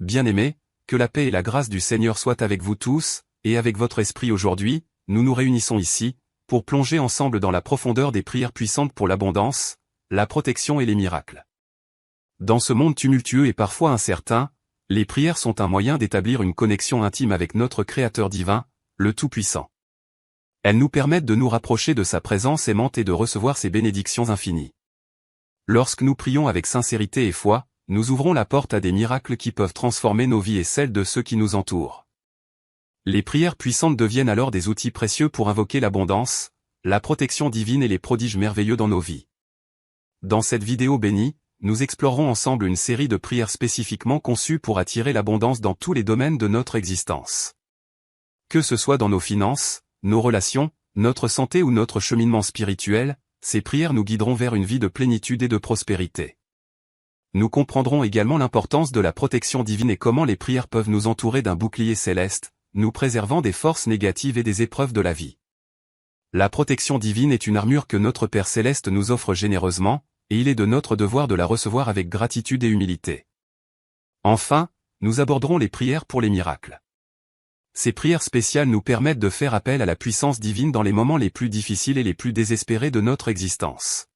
Bien-aimés, que la paix et la grâce du Seigneur soient avec vous tous, et avec votre esprit aujourd'hui, nous nous réunissons ici, pour plonger ensemble dans la profondeur des prières puissantes pour l'abondance, la protection et les miracles. Dans ce monde tumultueux et parfois incertain, les prières sont un moyen d'établir une connexion intime avec notre Créateur divin, le Tout-Puissant. Elles nous permettent de nous rapprocher de sa présence aimante et de recevoir ses bénédictions infinies. Lorsque nous prions avec sincérité et foi, nous ouvrons la porte à des miracles qui peuvent transformer nos vies et celles de ceux qui nous entourent. Les prières puissantes deviennent alors des outils précieux pour invoquer l'abondance, la protection divine et les prodiges merveilleux dans nos vies. Dans cette vidéo bénie, nous explorerons ensemble une série de prières spécifiquement conçues pour attirer l'abondance dans tous les domaines de notre existence. Que ce soit dans nos finances, nos relations, notre santé ou notre cheminement spirituel, ces prières nous guideront vers une vie de plénitude et de prospérité. Nous comprendrons également l'importance de la protection divine et comment les prières peuvent nous entourer d'un bouclier céleste, nous préservant des forces négatives et des épreuves de la vie. La protection divine est une armure que notre Père Céleste nous offre généreusement, et il est de notre devoir de la recevoir avec gratitude et humilité. Enfin, nous aborderons les prières pour les miracles. Ces prières spéciales nous permettent de faire appel à la puissance divine dans les moments les plus difficiles et les plus désespérés de notre existence.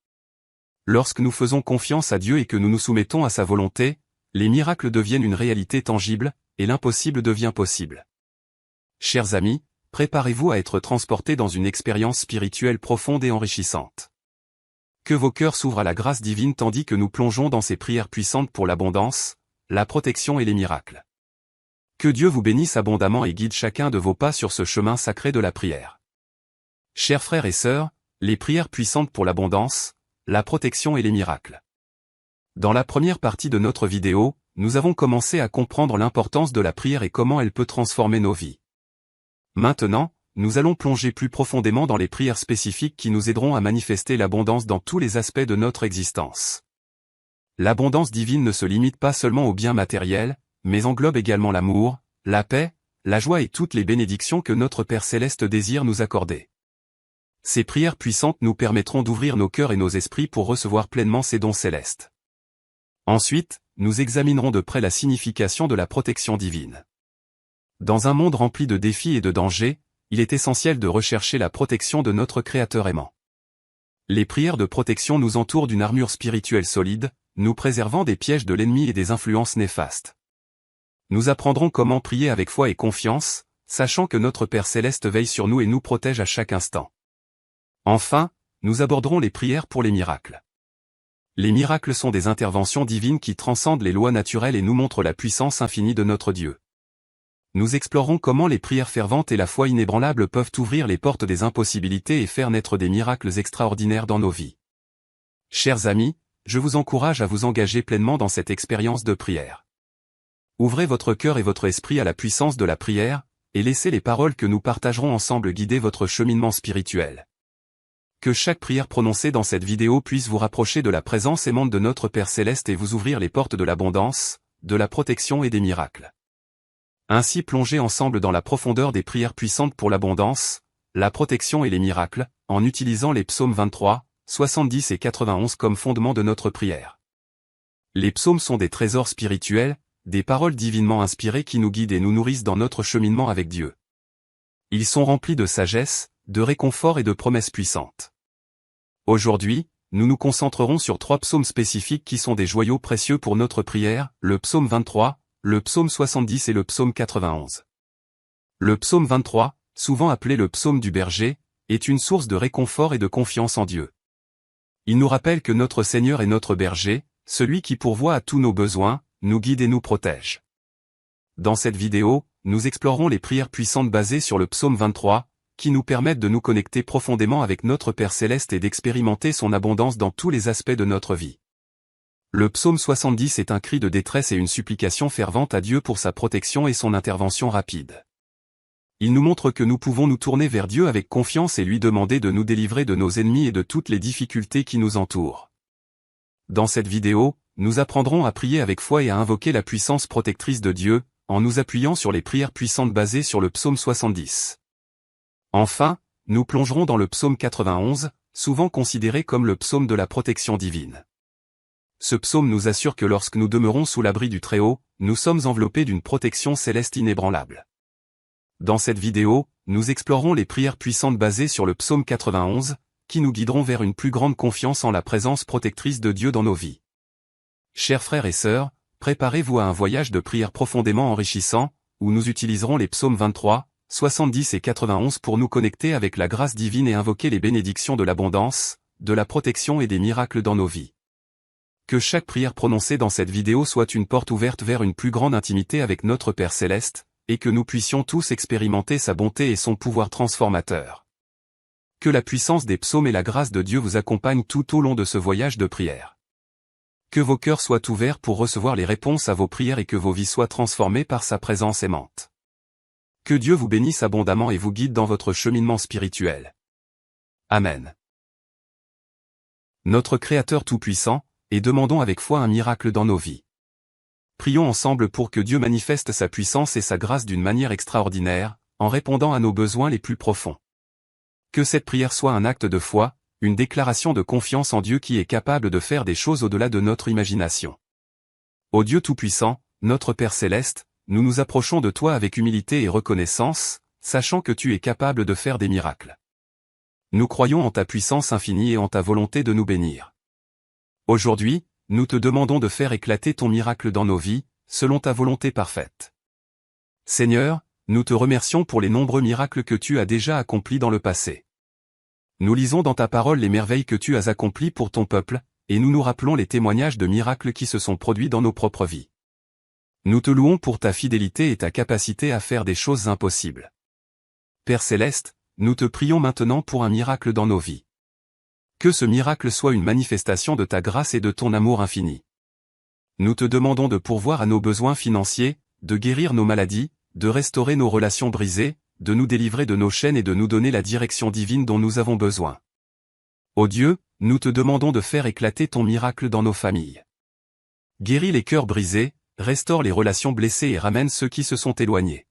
Lorsque nous faisons confiance à Dieu et que nous nous soumettons à sa volonté, les miracles deviennent une réalité tangible, et l'impossible devient possible. Chers amis, préparez-vous à être transportés dans une expérience spirituelle profonde et enrichissante. Que vos cœurs s'ouvrent à la grâce divine tandis que nous plongeons dans ces prières puissantes pour l'abondance, la protection et les miracles. Que Dieu vous bénisse abondamment et guide chacun de vos pas sur ce chemin sacré de la prière. Chers frères et sœurs, les prières puissantes pour l'abondance, la protection et les miracles. Dans la première partie de notre vidéo, nous avons commencé à comprendre l'importance de la prière et comment elle peut transformer nos vies. Maintenant, nous allons plonger plus profondément dans les prières spécifiques qui nous aideront à manifester l'abondance dans tous les aspects de notre existence. L'abondance divine ne se limite pas seulement aux biens matériels, mais englobe également l'amour, la paix, la joie et toutes les bénédictions que notre Père Céleste désire nous accorder. Ces prières puissantes nous permettront d'ouvrir nos cœurs et nos esprits pour recevoir pleinement ces dons célestes. Ensuite, nous examinerons de près la signification de la protection divine. Dans un monde rempli de défis et de dangers, il est essentiel de rechercher la protection de notre Créateur aimant. Les prières de protection nous entourent d'une armure spirituelle solide, nous préservant des pièges de l'ennemi et des influences néfastes. Nous apprendrons comment prier avec foi et confiance, sachant que notre Père Céleste veille sur nous et nous protège à chaque instant. Enfin, nous aborderons les prières pour les miracles. Les miracles sont des interventions divines qui transcendent les lois naturelles et nous montrent la puissance infinie de notre Dieu. Nous explorerons comment les prières ferventes et la foi inébranlable peuvent ouvrir les portes des impossibilités et faire naître des miracles extraordinaires dans nos vies. Chers amis, je vous encourage à vous engager pleinement dans cette expérience de prière. Ouvrez votre cœur et votre esprit à la puissance de la prière, et laissez les paroles que nous partagerons ensemble guider votre cheminement spirituel. Que chaque prière prononcée dans cette vidéo puisse vous rapprocher de la présence aimante de notre Père Céleste et vous ouvrir les portes de l'abondance, de la protection et des miracles. Ainsi plongez ensemble dans la profondeur des prières puissantes pour l'abondance, la protection et les miracles, en utilisant les psaumes 23, 70 et 91 comme fondement de notre prière. Les psaumes sont des trésors spirituels, des paroles divinement inspirées qui nous guident et nous nourrissent dans notre cheminement avec Dieu. Ils sont remplis de sagesse, de réconfort et de promesses puissantes. Aujourd'hui, nous nous concentrerons sur 3 psaumes spécifiques qui sont des joyaux précieux pour notre prière, le psaume 23, le psaume 70 et le psaume 91. Le psaume 23, souvent appelé le psaume du berger, est une source de réconfort et de confiance en Dieu. Il nous rappelle que notre Seigneur est notre berger, celui qui pourvoit à tous nos besoins, nous guide et nous protège. Dans cette vidéo, nous explorerons les prières puissantes basées sur le psaume 23, qui nous permettent de nous connecter profondément avec notre Père Céleste et d'expérimenter son abondance dans tous les aspects de notre vie. Le psaume 70 est un cri de détresse et une supplication fervente à Dieu pour sa protection et son intervention rapide. Il nous montre que nous pouvons nous tourner vers Dieu avec confiance et lui demander de nous délivrer de nos ennemis et de toutes les difficultés qui nous entourent. Dans cette vidéo, nous apprendrons à prier avec foi et à invoquer la puissance protectrice de Dieu, en nous appuyant sur les prières puissantes basées sur le psaume 70. Enfin, nous plongerons dans le psaume 91, souvent considéré comme le psaume de la protection divine. ce psaume nous assure que lorsque nous demeurons sous l'abri du Très-Haut, nous sommes enveloppés d'une protection céleste inébranlable. Dans cette vidéo, nous explorerons les prières puissantes basées sur le psaume 91, qui nous guideront vers une plus grande confiance en la présence protectrice de Dieu dans nos vies. Chers frères et sœurs, préparez-vous à un voyage de prière profondément enrichissant, où nous utiliserons les psaumes 23, 70 et 91 pour nous connecter avec la grâce divine et invoquer les bénédictions de l'abondance, de la protection et des miracles dans nos vies. Que chaque prière prononcée dans cette vidéo soit une porte ouverte vers une plus grande intimité avec notre Père Céleste, et que nous puissions tous expérimenter sa bonté et son pouvoir transformateur. Que la puissance des psaumes et la grâce de Dieu vous accompagnent tout au long de ce voyage de prière. Que vos cœurs soient ouverts pour recevoir les réponses à vos prières et que vos vies soient transformées par sa présence aimante. Que Dieu vous bénisse abondamment et vous guide dans votre cheminement spirituel. Amen. Notre Créateur Tout-Puissant, et demandons avec foi un miracle dans nos vies. Prions ensemble pour que Dieu manifeste sa puissance et sa grâce d'une manière extraordinaire, en répondant à nos besoins les plus profonds. Que cette prière soit un acte de foi, une déclaration de confiance en Dieu qui est capable de faire des choses au-delà de notre imagination. Ô Dieu Tout-Puissant, notre Père Céleste, nous nous approchons de toi avec humilité et reconnaissance, sachant que tu es capable de faire des miracles. Nous croyons en ta puissance infinie et en ta volonté de nous bénir. Aujourd'hui, nous te demandons de faire éclater ton miracle dans nos vies, selon ta volonté parfaite. Seigneur, nous te remercions pour les nombreux miracles que tu as déjà accomplis dans le passé. Nous lisons dans ta parole les merveilles que tu as accomplies pour ton peuple, et nous nous rappelons les témoignages de miracles qui se sont produits dans nos propres vies. Nous te louons pour ta fidélité et ta capacité à faire des choses impossibles. Père Céleste, nous te prions maintenant pour un miracle dans nos vies. Que ce miracle soit une manifestation de ta grâce et de ton amour infini. Nous te demandons de pourvoir à nos besoins financiers, de guérir nos maladies, de restaurer nos relations brisées, de nous délivrer de nos chaînes et de nous donner la direction divine dont nous avons besoin. Ô Dieu, nous te demandons de faire éclater ton miracle dans nos familles. Guéris les cœurs brisés, restaure les relations blessées et ramène ceux qui se sont éloignés.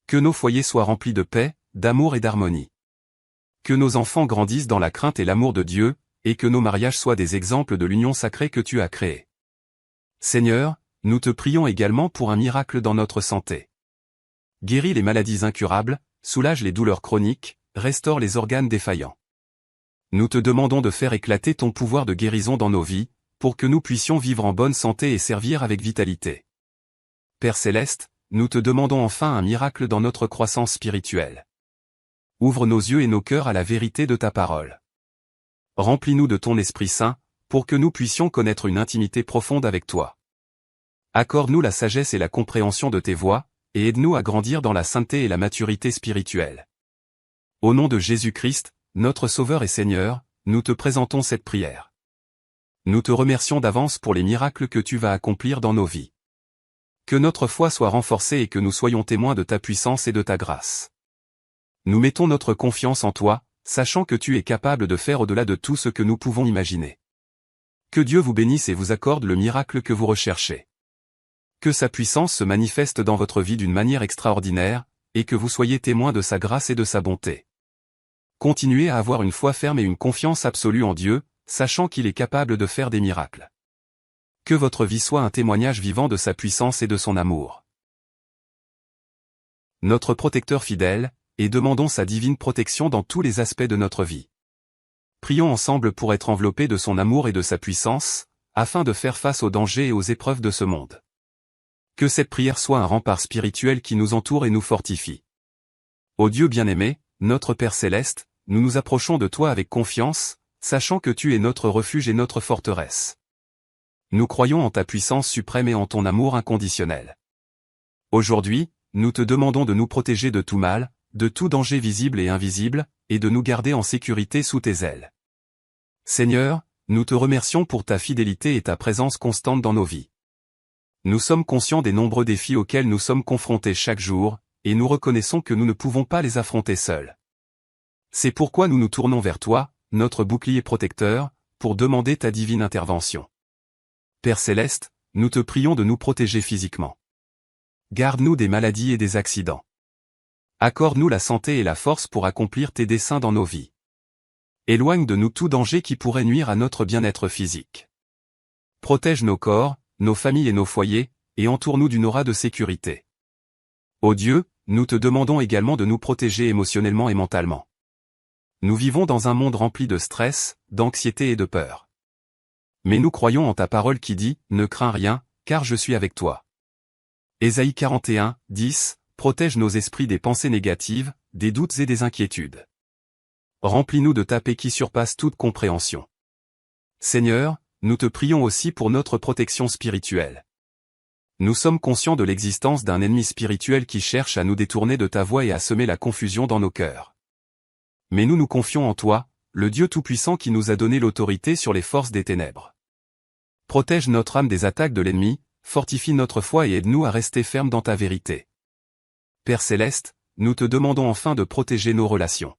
Que nos foyers soient remplis de paix, d'amour et d'harmonie. Que nos enfants grandissent dans la crainte et l'amour de Dieu, et que nos mariages soient des exemples de l'union sacrée que tu as créée. Seigneur, nous te prions également pour un miracle dans notre santé. Guéris les maladies incurables, soulage les douleurs chroniques, restaure les organes défaillants. Nous te demandons de faire éclater ton pouvoir de guérison dans nos vies, pour que nous puissions vivre en bonne santé et servir avec vitalité. Père Céleste, nous te demandons enfin un miracle dans notre croissance spirituelle. Ouvre nos yeux et nos cœurs à la vérité de ta parole. Remplis-nous de ton Esprit Saint, pour que nous puissions connaître une intimité profonde avec toi. Accorde-nous la sagesse et la compréhension de tes voies, et aide-nous à grandir dans la sainteté et la maturité spirituelle. Au nom de Jésus-Christ, notre Sauveur et Seigneur, nous te présentons cette prière. Nous te remercions d'avance pour les miracles que tu vas accomplir dans nos vies. Que notre foi soit renforcée et que nous soyons témoins de ta puissance et de ta grâce. Nous mettons notre confiance en toi, sachant que tu es capable de faire au-delà de tout ce que nous pouvons imaginer. Que Dieu vous bénisse et vous accorde le miracle que vous recherchez. Que sa puissance se manifeste dans votre vie d'une manière extraordinaire, et que vous soyez témoins de sa grâce et de sa bonté. Continuez à avoir une foi ferme et une confiance absolue en Dieu, sachant qu'il est capable de faire des miracles. Que votre vie soit un témoignage vivant de sa puissance et de son amour. Notre protecteur fidèle, et demandons sa divine protection dans tous les aspects de notre vie. Prions ensemble pour être enveloppés de son amour et de sa puissance, afin de faire face aux dangers et aux épreuves de ce monde. Que cette prière soit un rempart spirituel qui nous entoure et nous fortifie. Ô Dieu bien-aimé, notre Père Céleste, nous nous approchons de toi avec confiance, sachant que tu es notre refuge et notre forteresse. Nous croyons en ta puissance suprême et en ton amour inconditionnel. Aujourd'hui, nous te demandons de nous protéger de tout mal, de tout danger visible et invisible, et de nous garder en sécurité sous tes ailes. Seigneur, nous te remercions pour ta fidélité et ta présence constante dans nos vies. Nous sommes conscients des nombreux défis auxquels nous sommes confrontés chaque jour, et nous reconnaissons que nous ne pouvons pas les affronter seuls. C'est pourquoi nous nous tournons vers toi, notre bouclier protecteur, pour demander ta divine intervention. Père Céleste, nous te prions de nous protéger physiquement. Garde-nous des maladies et des accidents. Accorde-nous la santé et la force pour accomplir tes desseins dans nos vies. Éloigne de nous tout danger qui pourrait nuire à notre bien-être physique. Protège nos corps, nos familles et nos foyers, et entoure-nous d'une aura de sécurité. Ô Dieu, nous te demandons également de nous protéger émotionnellement et mentalement. Nous vivons dans un monde rempli de stress, d'anxiété et de peur. Mais nous croyons en ta parole qui dit, ne crains rien, car je suis avec toi. Ésaïe 41, 10, protège nos esprits des pensées négatives, des doutes et des inquiétudes. Remplis-nous de ta paix qui surpasse toute compréhension. Seigneur, nous te prions aussi pour notre protection spirituelle. Nous sommes conscients de l'existence d'un ennemi spirituel qui cherche à nous détourner de ta voie et à semer la confusion dans nos cœurs. Mais nous nous confions en toi, le Dieu Tout-Puissant qui nous a donné l'autorité sur les forces des ténèbres. Protège notre âme des attaques de l'ennemi, fortifie notre foi et aide-nous à rester fermes dans ta vérité. Père Céleste, nous te demandons enfin de protéger nos relations.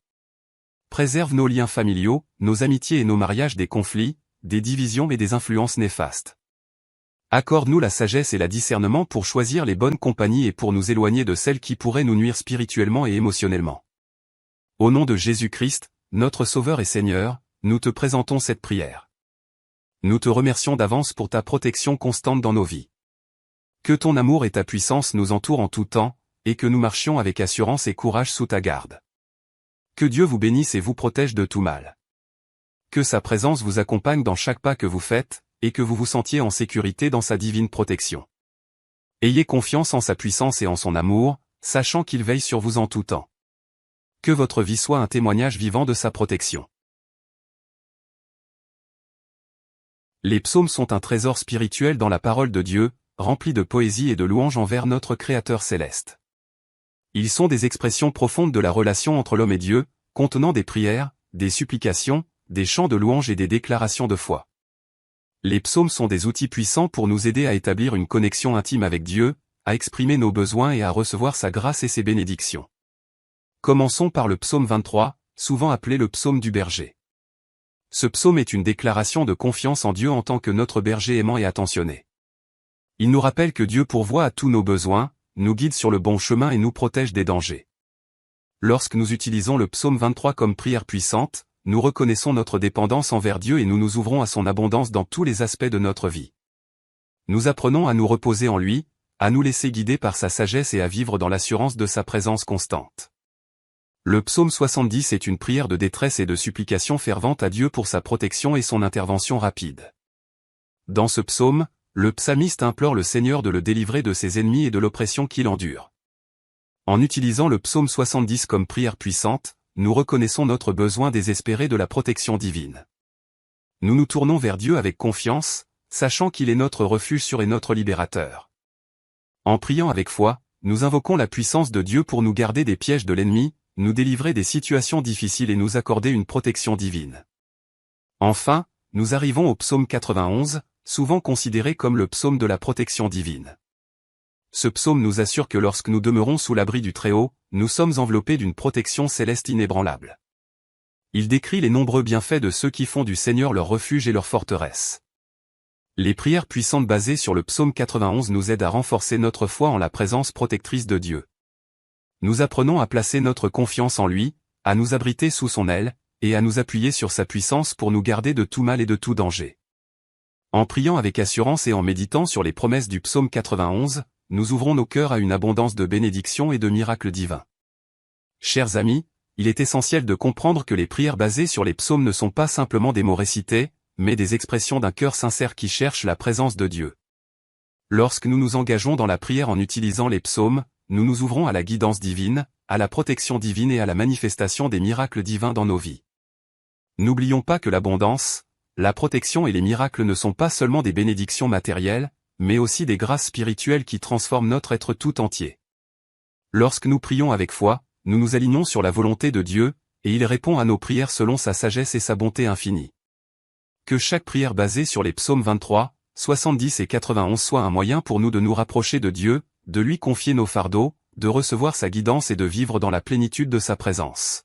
Préserve nos liens familiaux, nos amitiés et nos mariages des conflits, des divisions et des influences néfastes. Accorde-nous la sagesse et le discernement pour choisir les bonnes compagnies et pour nous éloigner de celles qui pourraient nous nuire spirituellement et émotionnellement. Au nom de Jésus-Christ, notre Sauveur et Seigneur, nous te présentons cette prière. Nous te remercions d'avance pour ta protection constante dans nos vies. Que ton amour et ta puissance nous entourent en tout temps, et que nous marchions avec assurance et courage sous ta garde. Que Dieu vous bénisse et vous protège de tout mal. Que sa présence vous accompagne dans chaque pas que vous faites, et que vous vous sentiez en sécurité dans sa divine protection. Ayez confiance en sa puissance et en son amour, sachant qu'il veille sur vous en tout temps. Que votre vie soit un témoignage vivant de sa protection. Les psaumes sont un trésor spirituel dans la parole de Dieu, rempli de poésie et de louanges envers notre Créateur céleste. Ils sont des expressions profondes de la relation entre l'homme et Dieu, contenant des prières, des supplications, des chants de louanges et des déclarations de foi. Les psaumes sont des outils puissants pour nous aider à établir une connexion intime avec Dieu, à exprimer nos besoins et à recevoir sa grâce et ses bénédictions. Commençons par le psaume 23, souvent appelé le psaume du berger. Ce psaume est une déclaration de confiance en Dieu en tant que notre berger aimant et attentionné. Il nous rappelle que Dieu pourvoit à tous nos besoins, nous guide sur le bon chemin et nous protège des dangers. Lorsque nous utilisons le psaume 23 comme prière puissante, nous reconnaissons notre dépendance envers Dieu et nous nous ouvrons à son abondance dans tous les aspects de notre vie. Nous apprenons à nous reposer en lui, à nous laisser guider par sa sagesse et à vivre dans l'assurance de sa présence constante. Le psaume 70 est une prière de détresse et de supplication fervente à Dieu pour sa protection et son intervention rapide. Dans ce psaume, le psalmiste implore le Seigneur de le délivrer de ses ennemis et de l'oppression qu'il endure. En utilisant le psaume 70 comme prière puissante, nous reconnaissons notre besoin désespéré de la protection divine. Nous nous tournons vers Dieu avec confiance, sachant qu'il est notre refuge sûr et notre libérateur. En priant avec foi, nous invoquons la puissance de Dieu pour nous garder des pièges de l'ennemi, nous délivrer des situations difficiles et nous accorder une protection divine. Enfin, nous arrivons au psaume 91, souvent considéré comme le psaume de la protection divine. Ce psaume nous assure que lorsque nous demeurons sous l'abri du Très-Haut, nous sommes enveloppés d'une protection céleste inébranlable. Il décrit les nombreux bienfaits de ceux qui font du Seigneur leur refuge et leur forteresse. Les prières puissantes basées sur le psaume 91 nous aident à renforcer notre foi en la présence protectrice de Dieu. Nous apprenons à placer notre confiance en lui, à nous abriter sous son aile, et à nous appuyer sur sa puissance pour nous garder de tout mal et de tout danger. En priant avec assurance et en méditant sur les promesses du psaume 91, nous ouvrons nos cœurs à une abondance de bénédictions et de miracles divins. Chers amis, il est essentiel de comprendre que les prières basées sur les psaumes ne sont pas simplement des mots récités, mais des expressions d'un cœur sincère qui cherche la présence de Dieu. Lorsque nous nous engageons dans la prière en utilisant les psaumes, nous nous ouvrons à la guidance divine, à la protection divine et à la manifestation des miracles divins dans nos vies. N'oublions pas que l'abondance, la protection et les miracles ne sont pas seulement des bénédictions matérielles, mais aussi des grâces spirituelles qui transforment notre être tout entier. Lorsque nous prions avec foi, nous nous alignons sur la volonté de Dieu, et il répond à nos prières selon sa sagesse et sa bonté infinie. Que chaque prière basée sur les psaumes 23, 70 et 91 soit un moyen pour nous de nous rapprocher de Dieu, de lui confier nos fardeaux, de recevoir sa guidance et de vivre dans la plénitude de sa présence.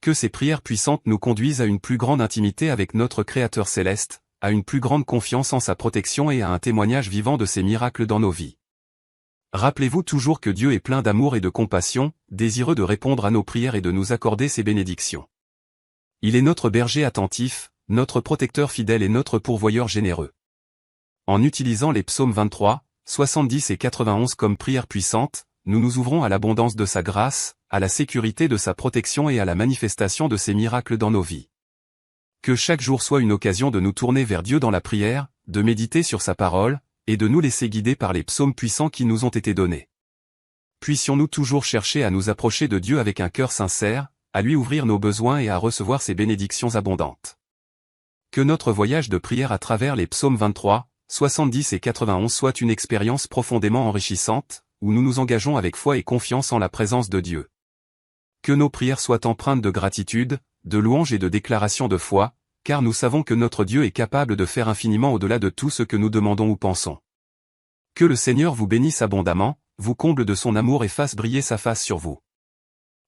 Que ces prières puissantes nous conduisent à une plus grande intimité avec notre Créateur céleste, à une plus grande confiance en sa protection et à un témoignage vivant de ses miracles dans nos vies. Rappelez-vous toujours que Dieu est plein d'amour et de compassion, désireux de répondre à nos prières et de nous accorder ses bénédictions. Il est notre berger attentif, notre protecteur fidèle et notre pourvoyeur généreux. En utilisant les psaumes 23, 70 et 91 comme prières puissantes, nous nous ouvrons à l'abondance de sa grâce, à la sécurité de sa protection et à la manifestation de ses miracles dans nos vies. Que chaque jour soit une occasion de nous tourner vers Dieu dans la prière, de méditer sur sa parole, et de nous laisser guider par les psaumes puissants qui nous ont été donnés. Puissions-nous toujours chercher à nous approcher de Dieu avec un cœur sincère, à lui ouvrir nos besoins et à recevoir ses bénédictions abondantes. Que notre voyage de prière à travers les psaumes 23, 70 et 91 soit une expérience profondément enrichissante, où nous nous engageons avec foi et confiance en la présence de Dieu. Que nos prières soient empreintes de gratitude, de louange et de déclaration de foi, car nous savons que notre Dieu est capable de faire infiniment au-delà de tout ce que nous demandons ou pensons. Que le Seigneur vous bénisse abondamment, vous comble de son amour et fasse briller sa face sur vous.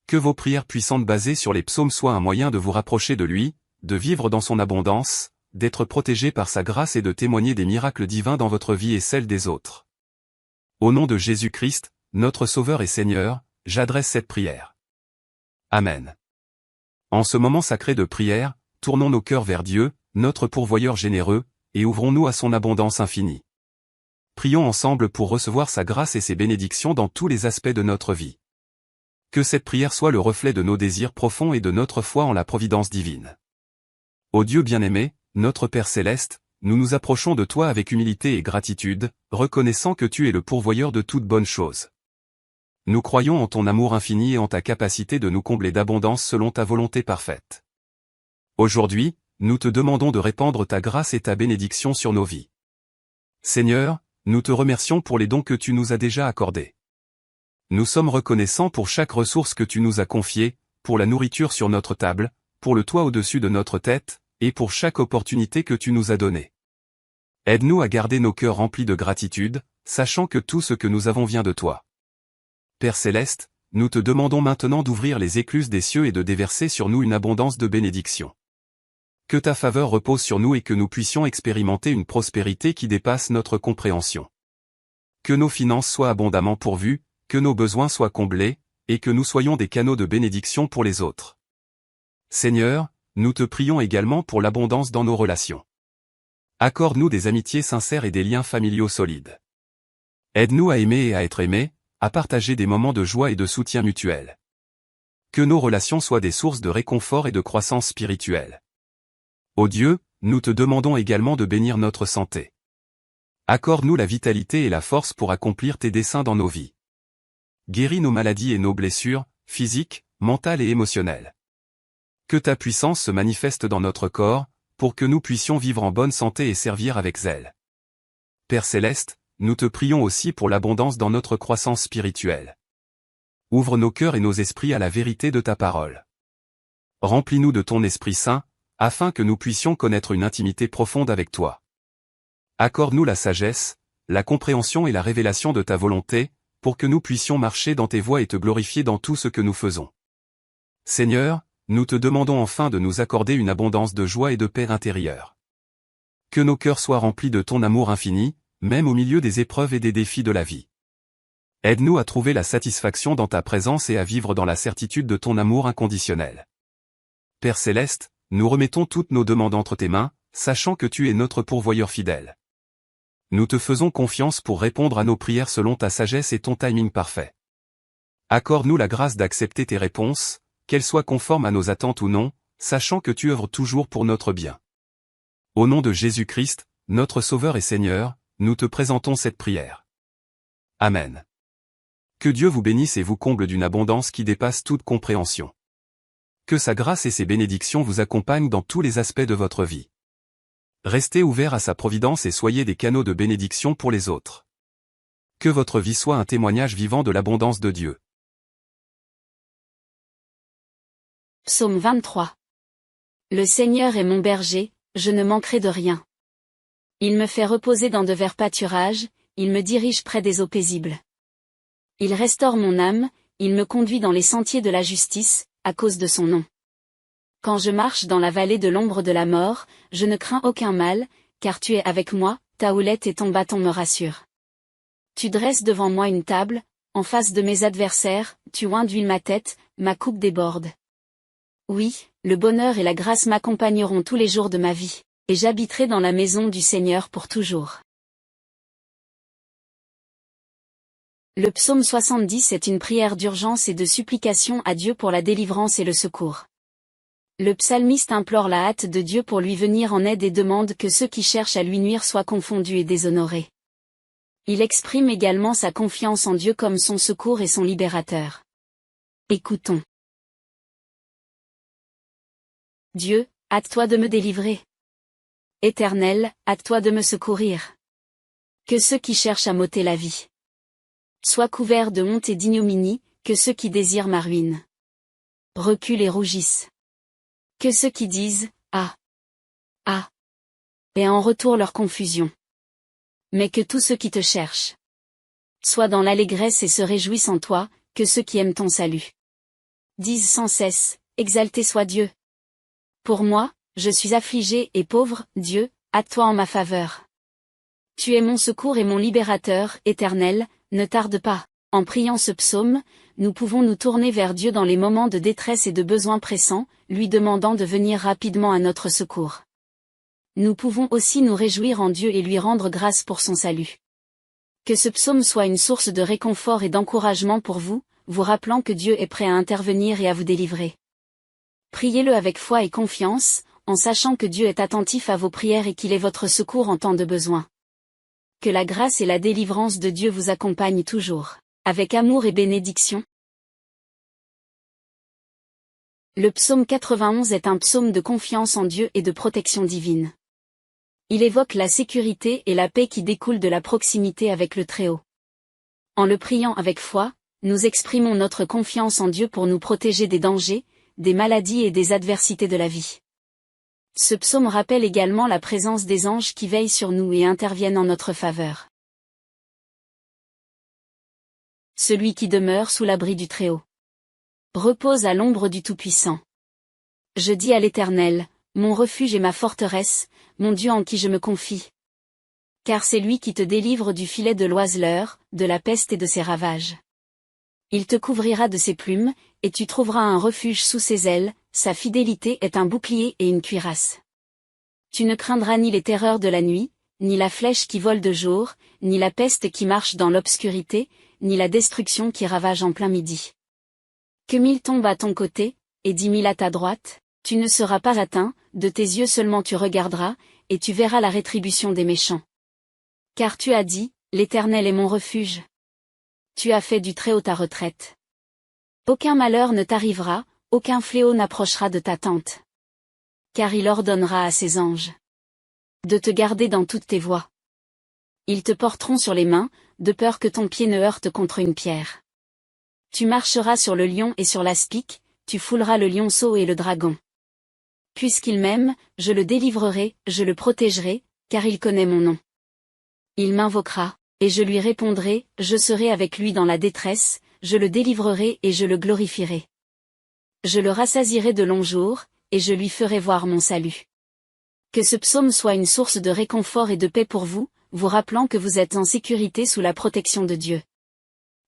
Que vos prières puissantes basées sur les psaumes soient un moyen de vous rapprocher de lui, de vivre dans son abondance, d'être protégé par sa grâce et de témoigner des miracles divins dans votre vie et celle des autres. Au nom de Jésus-Christ, notre Sauveur et Seigneur, j'adresse cette prière. Amen. En ce moment sacré de prière, tournons nos cœurs vers Dieu, notre pourvoyeur généreux, et ouvrons-nous à son abondance infinie. Prions ensemble pour recevoir sa grâce et ses bénédictions dans tous les aspects de notre vie. Que cette prière soit le reflet de nos désirs profonds et de notre foi en la providence divine. Ô Dieu bien-aimé, notre Père céleste, nous nous approchons de toi avec humilité et gratitude, reconnaissant que tu es le pourvoyeur de toutes bonnes choses. Nous croyons en ton amour infini et en ta capacité de nous combler d'abondance selon ta volonté parfaite. Aujourd'hui, nous te demandons de répandre ta grâce et ta bénédiction sur nos vies. Seigneur, nous te remercions pour les dons que tu nous as déjà accordés. Nous sommes reconnaissants pour chaque ressource que tu nous as confiée, pour la nourriture sur notre table, pour le toit au-dessus de notre tête, et pour chaque opportunité que tu nous as donnée. Aide-nous à garder nos cœurs remplis de gratitude, sachant que tout ce que nous avons vient de toi. Père céleste, nous te demandons maintenant d'ouvrir les écluses des cieux et de déverser sur nous une abondance de bénédictions. Que ta faveur repose sur nous et que nous puissions expérimenter une prospérité qui dépasse notre compréhension. Que nos finances soient abondamment pourvues, que nos besoins soient comblés, et que nous soyons des canaux de bénédiction pour les autres. Seigneur, nous te prions également pour l'abondance dans nos relations. Accorde-nous des amitiés sincères et des liens familiaux solides. Aide-nous à aimer et à être aimés, à partager des moments de joie et de soutien mutuel. Que nos relations soient des sources de réconfort et de croissance spirituelle. Ô Dieu, nous te demandons également de bénir notre santé. Accorde-nous la vitalité et la force pour accomplir tes desseins dans nos vies. Guéris nos maladies et nos blessures, physiques, mentales et émotionnelles. Que ta puissance se manifeste dans notre corps, pour que nous puissions vivre en bonne santé et servir avec zèle. Père céleste, nous te prions aussi pour l'abondance dans notre croissance spirituelle. Ouvre nos cœurs et nos esprits à la vérité de ta parole. Remplis-nous de ton Esprit Saint, afin que nous puissions connaître une intimité profonde avec toi. Accorde-nous la sagesse, la compréhension et la révélation de ta volonté, pour que nous puissions marcher dans tes voies et te glorifier dans tout ce que nous faisons. Seigneur, nous te demandons enfin de nous accorder une abondance de joie et de paix intérieure. Que nos cœurs soient remplis de ton amour infini, même au milieu des épreuves et des défis de la vie. Aide-nous à trouver la satisfaction dans ta présence et à vivre dans la certitude de ton amour inconditionnel. Père céleste, nous remettons toutes nos demandes entre tes mains, sachant que tu es notre pourvoyeur fidèle. Nous te faisons confiance pour répondre à nos prières selon ta sagesse et ton timing parfait. Accorde-nous la grâce d'accepter tes réponses, qu'elles soient conformes à nos attentes ou non, sachant que tu œuvres toujours pour notre bien. Au nom de Jésus-Christ, notre Sauveur et Seigneur, nous te présentons cette prière. Amen. Que Dieu vous bénisse et vous comble d'une abondance qui dépasse toute compréhension. Que sa grâce et ses bénédictions vous accompagnent dans tous les aspects de votre vie. Restez ouverts à sa providence et soyez des canaux de bénédiction pour les autres. Que votre vie soit un témoignage vivant de l'abondance de Dieu. Psaume 23. Le Seigneur est mon berger, je ne manquerai de rien. Il me fait reposer dans de verts pâturages, il me dirige près des eaux paisibles. Il restaure mon âme, il me conduit dans les sentiers de la justice, à cause de son nom. Quand je marche dans la vallée de l'ombre de la mort, je ne crains aucun mal, car tu es avec moi, ta houlette et ton bâton me rassurent. Tu dresses devant moi une table, en face de mes adversaires, tu oins d'huile ma tête, ma coupe déborde. Oui, le bonheur et la grâce m'accompagneront tous les jours de ma vie, et j'habiterai dans la maison du Seigneur pour toujours. Le psaume 70 est une prière d'urgence et de supplication à Dieu pour la délivrance et le secours. Le psalmiste implore la hâte de Dieu pour lui venir en aide et demande que ceux qui cherchent à lui nuire soient confondus et déshonorés. Il exprime également sa confiance en Dieu comme son secours et son libérateur. Écoutons. Dieu, hâte-toi de me délivrer. Éternel, hâte-toi de me secourir. Que ceux qui cherchent à m'ôter la vie soient couverts de honte et d'ignominie, que ceux qui désirent ma ruine reculent et rougissent. Que ceux qui disent « Ah! Ah !» aient en retour leur confusion. Mais que tous ceux qui te cherchent soient dans l'allégresse et se réjouissent en toi, que ceux qui aiment ton salut disent sans cesse « Exalté soit Dieu !» Pour moi, je suis affligé et pauvre, Dieu, hâte-toi en ma faveur. Tu es mon secours et mon libérateur, Éternel, ne tarde pas. En priant ce psaume, nous pouvons nous tourner vers Dieu dans les moments de détresse et de besoins pressants, lui demandant de venir rapidement à notre secours. Nous pouvons aussi nous réjouir en Dieu et lui rendre grâce pour son salut. Que ce psaume soit une source de réconfort et d'encouragement pour vous, vous rappelant que Dieu est prêt à intervenir et à vous délivrer. Priez-le avec foi et confiance, en sachant que Dieu est attentif à vos prières et qu'il est votre secours en temps de besoin. Que la grâce et la délivrance de Dieu vous accompagnent toujours, avec amour et bénédiction. Le psaume 91 est un psaume de confiance en Dieu et de protection divine. Il évoque la sécurité et la paix qui découlent de la proximité avec le Très-Haut. En le priant avec foi, nous exprimons notre confiance en Dieu pour nous protéger des dangers, des maladies et des adversités de la vie. Ce psaume rappelle également la présence des anges qui veillent sur nous et interviennent en notre faveur. Celui qui demeure sous l'abri du Très-Haut repose à l'ombre du Tout-Puissant. Je dis à l'Éternel, mon refuge et ma forteresse, mon Dieu en qui je me confie. Car c'est lui qui te délivre du filet de l'oiseleur, de la peste et de ses ravages. Il te couvrira de ses plumes, et tu trouveras un refuge sous ses ailes, sa fidélité est un bouclier et une cuirasse. Tu ne craindras ni les terreurs de la nuit, ni la flèche qui vole de jour, ni la peste qui marche dans l'obscurité, ni la destruction qui ravage en plein midi. Que 1000 tombent à ton côté, et 10 000 à ta droite, tu ne seras pas atteint, de tes yeux seulement tu regarderas, et tu verras la rétribution des méchants. Car tu as dit, l'Éternel est mon refuge. Tu as fait du Très-Haut ta retraite. Aucun malheur ne t'arrivera, aucun fléau n'approchera de ta tente. Car il ordonnera à ses anges de te garder dans toutes tes voies. Ils te porteront sur les mains, de peur que ton pied ne heurte contre une pierre. Tu marcheras sur le lion et sur l'aspic, tu fouleras le lionceau et le dragon. Puisqu'il m'aime, je le délivrerai, je le protégerai, car il connaît mon nom. Il m'invoquera, et je lui répondrai, je serai avec lui dans la détresse, je le délivrerai et je le glorifierai. Je le rassasierai de longs jours, et je lui ferai voir mon salut. Que ce psaume soit une source de réconfort et de paix pour vous, vous rappelant que vous êtes en sécurité sous la protection de Dieu.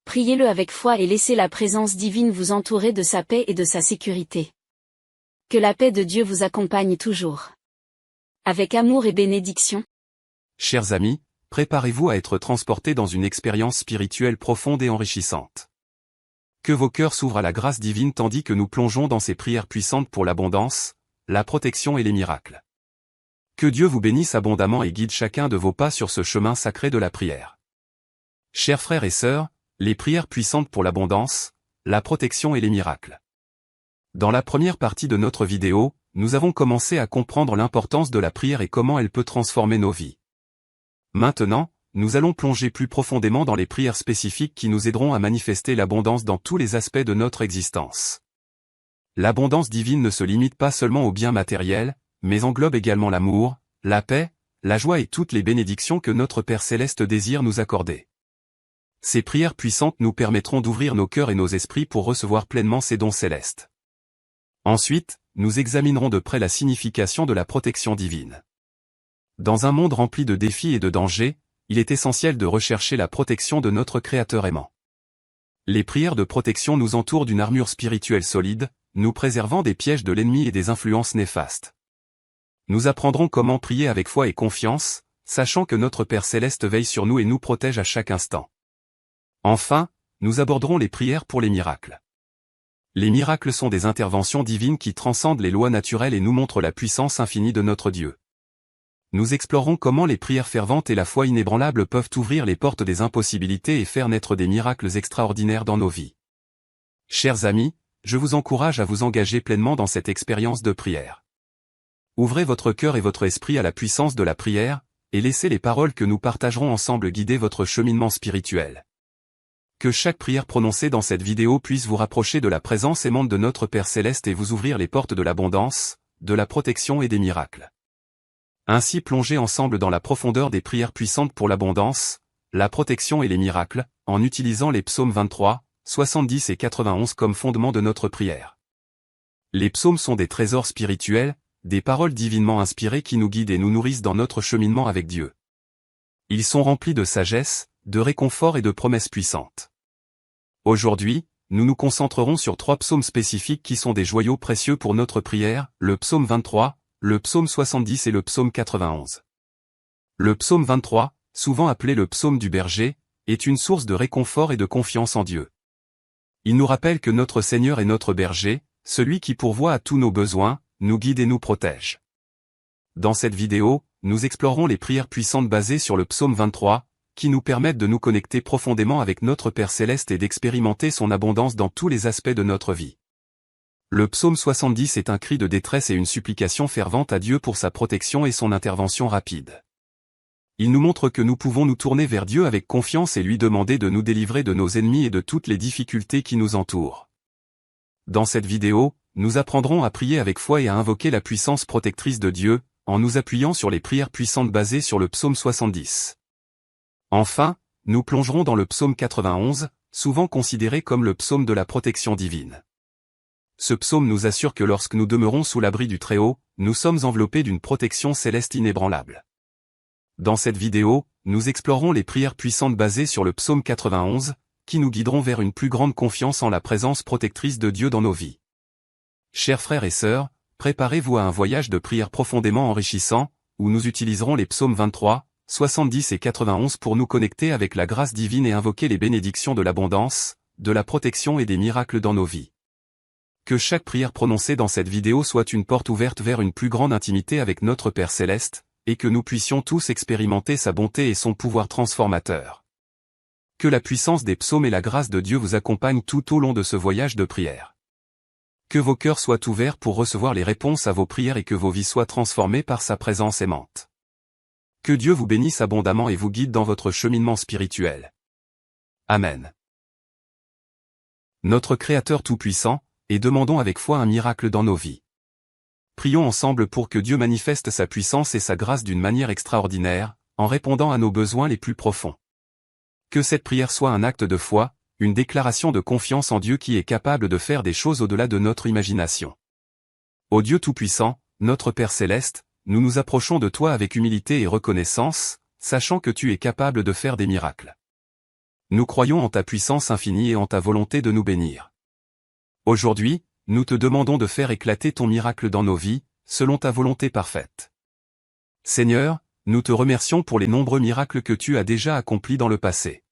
Priez-le avec foi et laissez la présence divine vous entourer de sa paix et de sa sécurité. Que la paix de Dieu vous accompagne toujours. Avec amour et bénédiction. Chers amis, préparez-vous à être transportés dans une expérience spirituelle profonde et enrichissante. Que vos cœurs s'ouvrent à la grâce divine tandis que nous plongeons dans ces prières puissantes pour l'abondance, la protection et les miracles. Que Dieu vous bénisse abondamment et guide chacun de vos pas sur ce chemin sacré de la prière. Chers frères et sœurs, les prières puissantes pour l'abondance, la protection et les miracles. Dans la première partie de notre vidéo, nous avons commencé à comprendre l'importance de la prière et comment elle peut transformer nos vies. Maintenant, nous allons plonger plus profondément dans les prières spécifiques qui nous aideront à manifester l'abondance dans tous les aspects de notre existence. L'abondance divine ne se limite pas seulement aux biens matériels, mais englobe également l'amour, la paix, la joie et toutes les bénédictions que notre Père Céleste désire nous accorder. Ces prières puissantes nous permettront d'ouvrir nos cœurs et nos esprits pour recevoir pleinement ces dons célestes. Ensuite, nous examinerons de près la signification de la protection divine. Dans un monde rempli de défis et de dangers, il est essentiel de rechercher la protection de notre Créateur aimant. Les prières de protection nous entourent d'une armure spirituelle solide, nous préservant des pièges de l'ennemi et des influences néfastes. Nous apprendrons comment prier avec foi et confiance, sachant que notre Père Céleste veille sur nous et nous protège à chaque instant. Enfin, nous aborderons les prières pour les miracles. Les miracles sont des interventions divines qui transcendent les lois naturelles et nous montrent la puissance infinie de notre Dieu. Nous explorerons comment les prières ferventes et la foi inébranlable peuvent ouvrir les portes des impossibilités et faire naître des miracles extraordinaires dans nos vies. Chers amis, je vous encourage à vous engager pleinement dans cette expérience de prière. Ouvrez votre cœur et votre esprit à la puissance de la prière, et laissez les paroles que nous partagerons ensemble guider votre cheminement spirituel. Que chaque prière prononcée dans cette vidéo puisse vous rapprocher de la présence aimante de notre Père Céleste et vous ouvrir les portes de l'abondance, de la protection et des miracles. Ainsi plongez ensemble dans la profondeur des prières puissantes pour l'abondance, la protection et les miracles, en utilisant les psaumes 23, 70 et 91 comme fondement de notre prière. Les psaumes sont des trésors spirituels, des paroles divinement inspirées qui nous guident et nous nourrissent dans notre cheminement avec Dieu. Ils sont remplis de sagesse, de réconfort et de promesses puissantes. Aujourd'hui, nous nous concentrerons sur 3 psaumes spécifiques qui sont des joyaux précieux pour notre prière, le psaume 23, le psaume 70 et le psaume 91. Le psaume 23, souvent appelé le psaume du berger, est une source de réconfort et de confiance en Dieu. Il nous rappelle que notre Seigneur est notre berger, celui qui pourvoit à tous nos besoins, nous guide et nous protège. Dans cette vidéo, nous explorerons les prières puissantes basées sur le psaume 23, qui nous permettent de nous connecter profondément avec notre Père Céleste et d'expérimenter son abondance dans tous les aspects de notre vie. Le psaume 70 est un cri de détresse et une supplication fervente à Dieu pour sa protection et son intervention rapide. Il nous montre que nous pouvons nous tourner vers Dieu avec confiance et lui demander de nous délivrer de nos ennemis et de toutes les difficultés qui nous entourent. Dans cette vidéo, nous apprendrons à prier avec foi et à invoquer la puissance protectrice de Dieu, en nous appuyant sur les prières puissantes basées sur le psaume 70. Enfin, nous plongerons dans le psaume 91, souvent considéré comme le psaume de la protection divine. Ce psaume nous assure que lorsque nous demeurons sous l'abri du Très-Haut, nous sommes enveloppés d'une protection céleste inébranlable. Dans cette vidéo, nous explorerons les prières puissantes basées sur le psaume 91, qui nous guideront vers une plus grande confiance en la présence protectrice de Dieu dans nos vies. Chers frères et sœurs, préparez-vous à un voyage de prière profondément enrichissant, où nous utiliserons les psaumes 23, 70 et 91 pour nous connecter avec la grâce divine et invoquer les bénédictions de l'abondance, de la protection et des miracles dans nos vies. Que chaque prière prononcée dans cette vidéo soit une porte ouverte vers une plus grande intimité avec notre Père Céleste, et que nous puissions tous expérimenter sa bonté et son pouvoir transformateur. Que la puissance des psaumes et la grâce de Dieu vous accompagnent tout au long de ce voyage de prière. Que vos cœurs soient ouverts pour recevoir les réponses à vos prières et que vos vies soient transformées par sa présence aimante. Que Dieu vous bénisse abondamment et vous guide dans votre cheminement spirituel. Amen. Notre Créateur Tout-Puissant, et demandons avec foi un miracle dans nos vies. Prions ensemble pour que Dieu manifeste sa puissance et sa grâce d'une manière extraordinaire, en répondant à nos besoins les plus profonds. Que cette prière soit un acte de foi, une déclaration de confiance en Dieu qui est capable de faire des choses au-delà de notre imagination. Ô Dieu Tout-Puissant, notre Père Céleste, nous nous approchons de toi avec humilité et reconnaissance, sachant que tu es capable de faire des miracles. Nous croyons en ta puissance infinie et en ta volonté de nous bénir. Aujourd'hui, nous te demandons de faire éclater ton miracle dans nos vies, selon ta volonté parfaite. Seigneur, nous te remercions pour les nombreux miracles que tu as déjà accomplis dans le passé.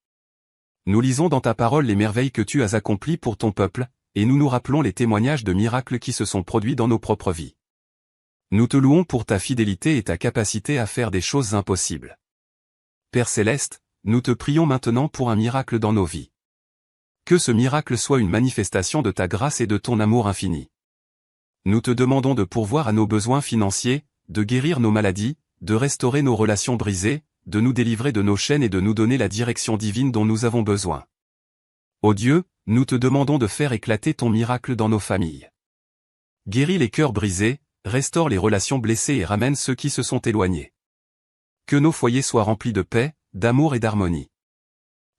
Nous lisons dans ta parole les merveilles que tu as accomplies pour ton peuple, et nous nous rappelons les témoignages de miracles qui se sont produits dans nos propres vies. Nous te louons pour ta fidélité et ta capacité à faire des choses impossibles. Père Céleste, nous te prions maintenant pour un miracle dans nos vies. Que ce miracle soit une manifestation de ta grâce et de ton amour infini. Nous te demandons de pourvoir à nos besoins financiers, de guérir nos maladies, de restaurer nos relations brisées, de nous délivrer de nos chaînes et de nous donner la direction divine dont nous avons besoin. Ô Dieu, nous te demandons de faire éclater ton miracle dans nos familles. Guéris les cœurs brisés, restaure les relations blessées et ramène ceux qui se sont éloignés. Que nos foyers soient remplis de paix, d'amour et d'harmonie.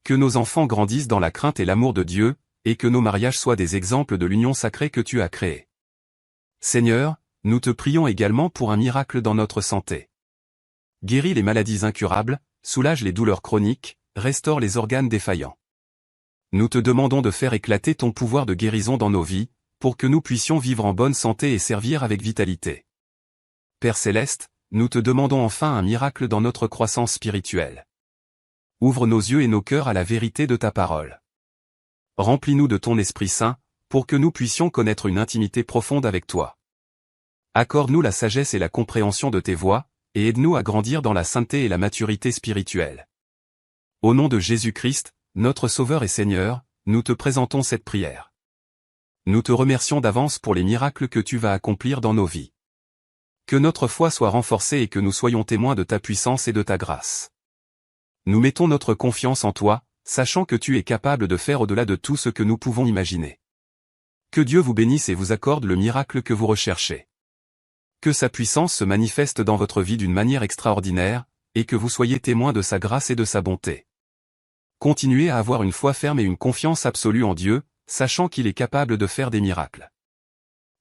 Que nos enfants grandissent dans la crainte et l'amour de Dieu, et que nos mariages soient des exemples de l'union sacrée que tu as créée. Seigneur, nous te prions également pour un miracle dans notre santé. Guéris les maladies incurables, soulage les douleurs chroniques, restaure les organes défaillants. Nous te demandons de faire éclater ton pouvoir de guérison dans nos vies, pour que nous puissions vivre en bonne santé et servir avec vitalité. Père Céleste, nous te demandons enfin un miracle dans notre croissance spirituelle. Ouvre nos yeux et nos cœurs à la vérité de ta parole. Remplis-nous de ton Esprit Saint, pour que nous puissions connaître une intimité profonde avec toi. Accorde-nous la sagesse et la compréhension de tes voies, et aide-nous à grandir dans la sainteté et la maturité spirituelle. Au nom de Jésus-Christ, notre Sauveur et Seigneur, nous te présentons cette prière. Nous te remercions d'avance pour les miracles que tu vas accomplir dans nos vies. Que notre foi soit renforcée et que nous soyons témoins de ta puissance et de ta grâce. Nous mettons notre confiance en toi, sachant que tu es capable de faire au-delà de tout ce que nous pouvons imaginer. Que Dieu vous bénisse et vous accorde le miracle que vous recherchez. Que sa puissance se manifeste dans votre vie d'une manière extraordinaire, et que vous soyez témoins de sa grâce et de sa bonté. Continuez à avoir une foi ferme et une confiance absolue en Dieu, sachant qu'il est capable de faire des miracles.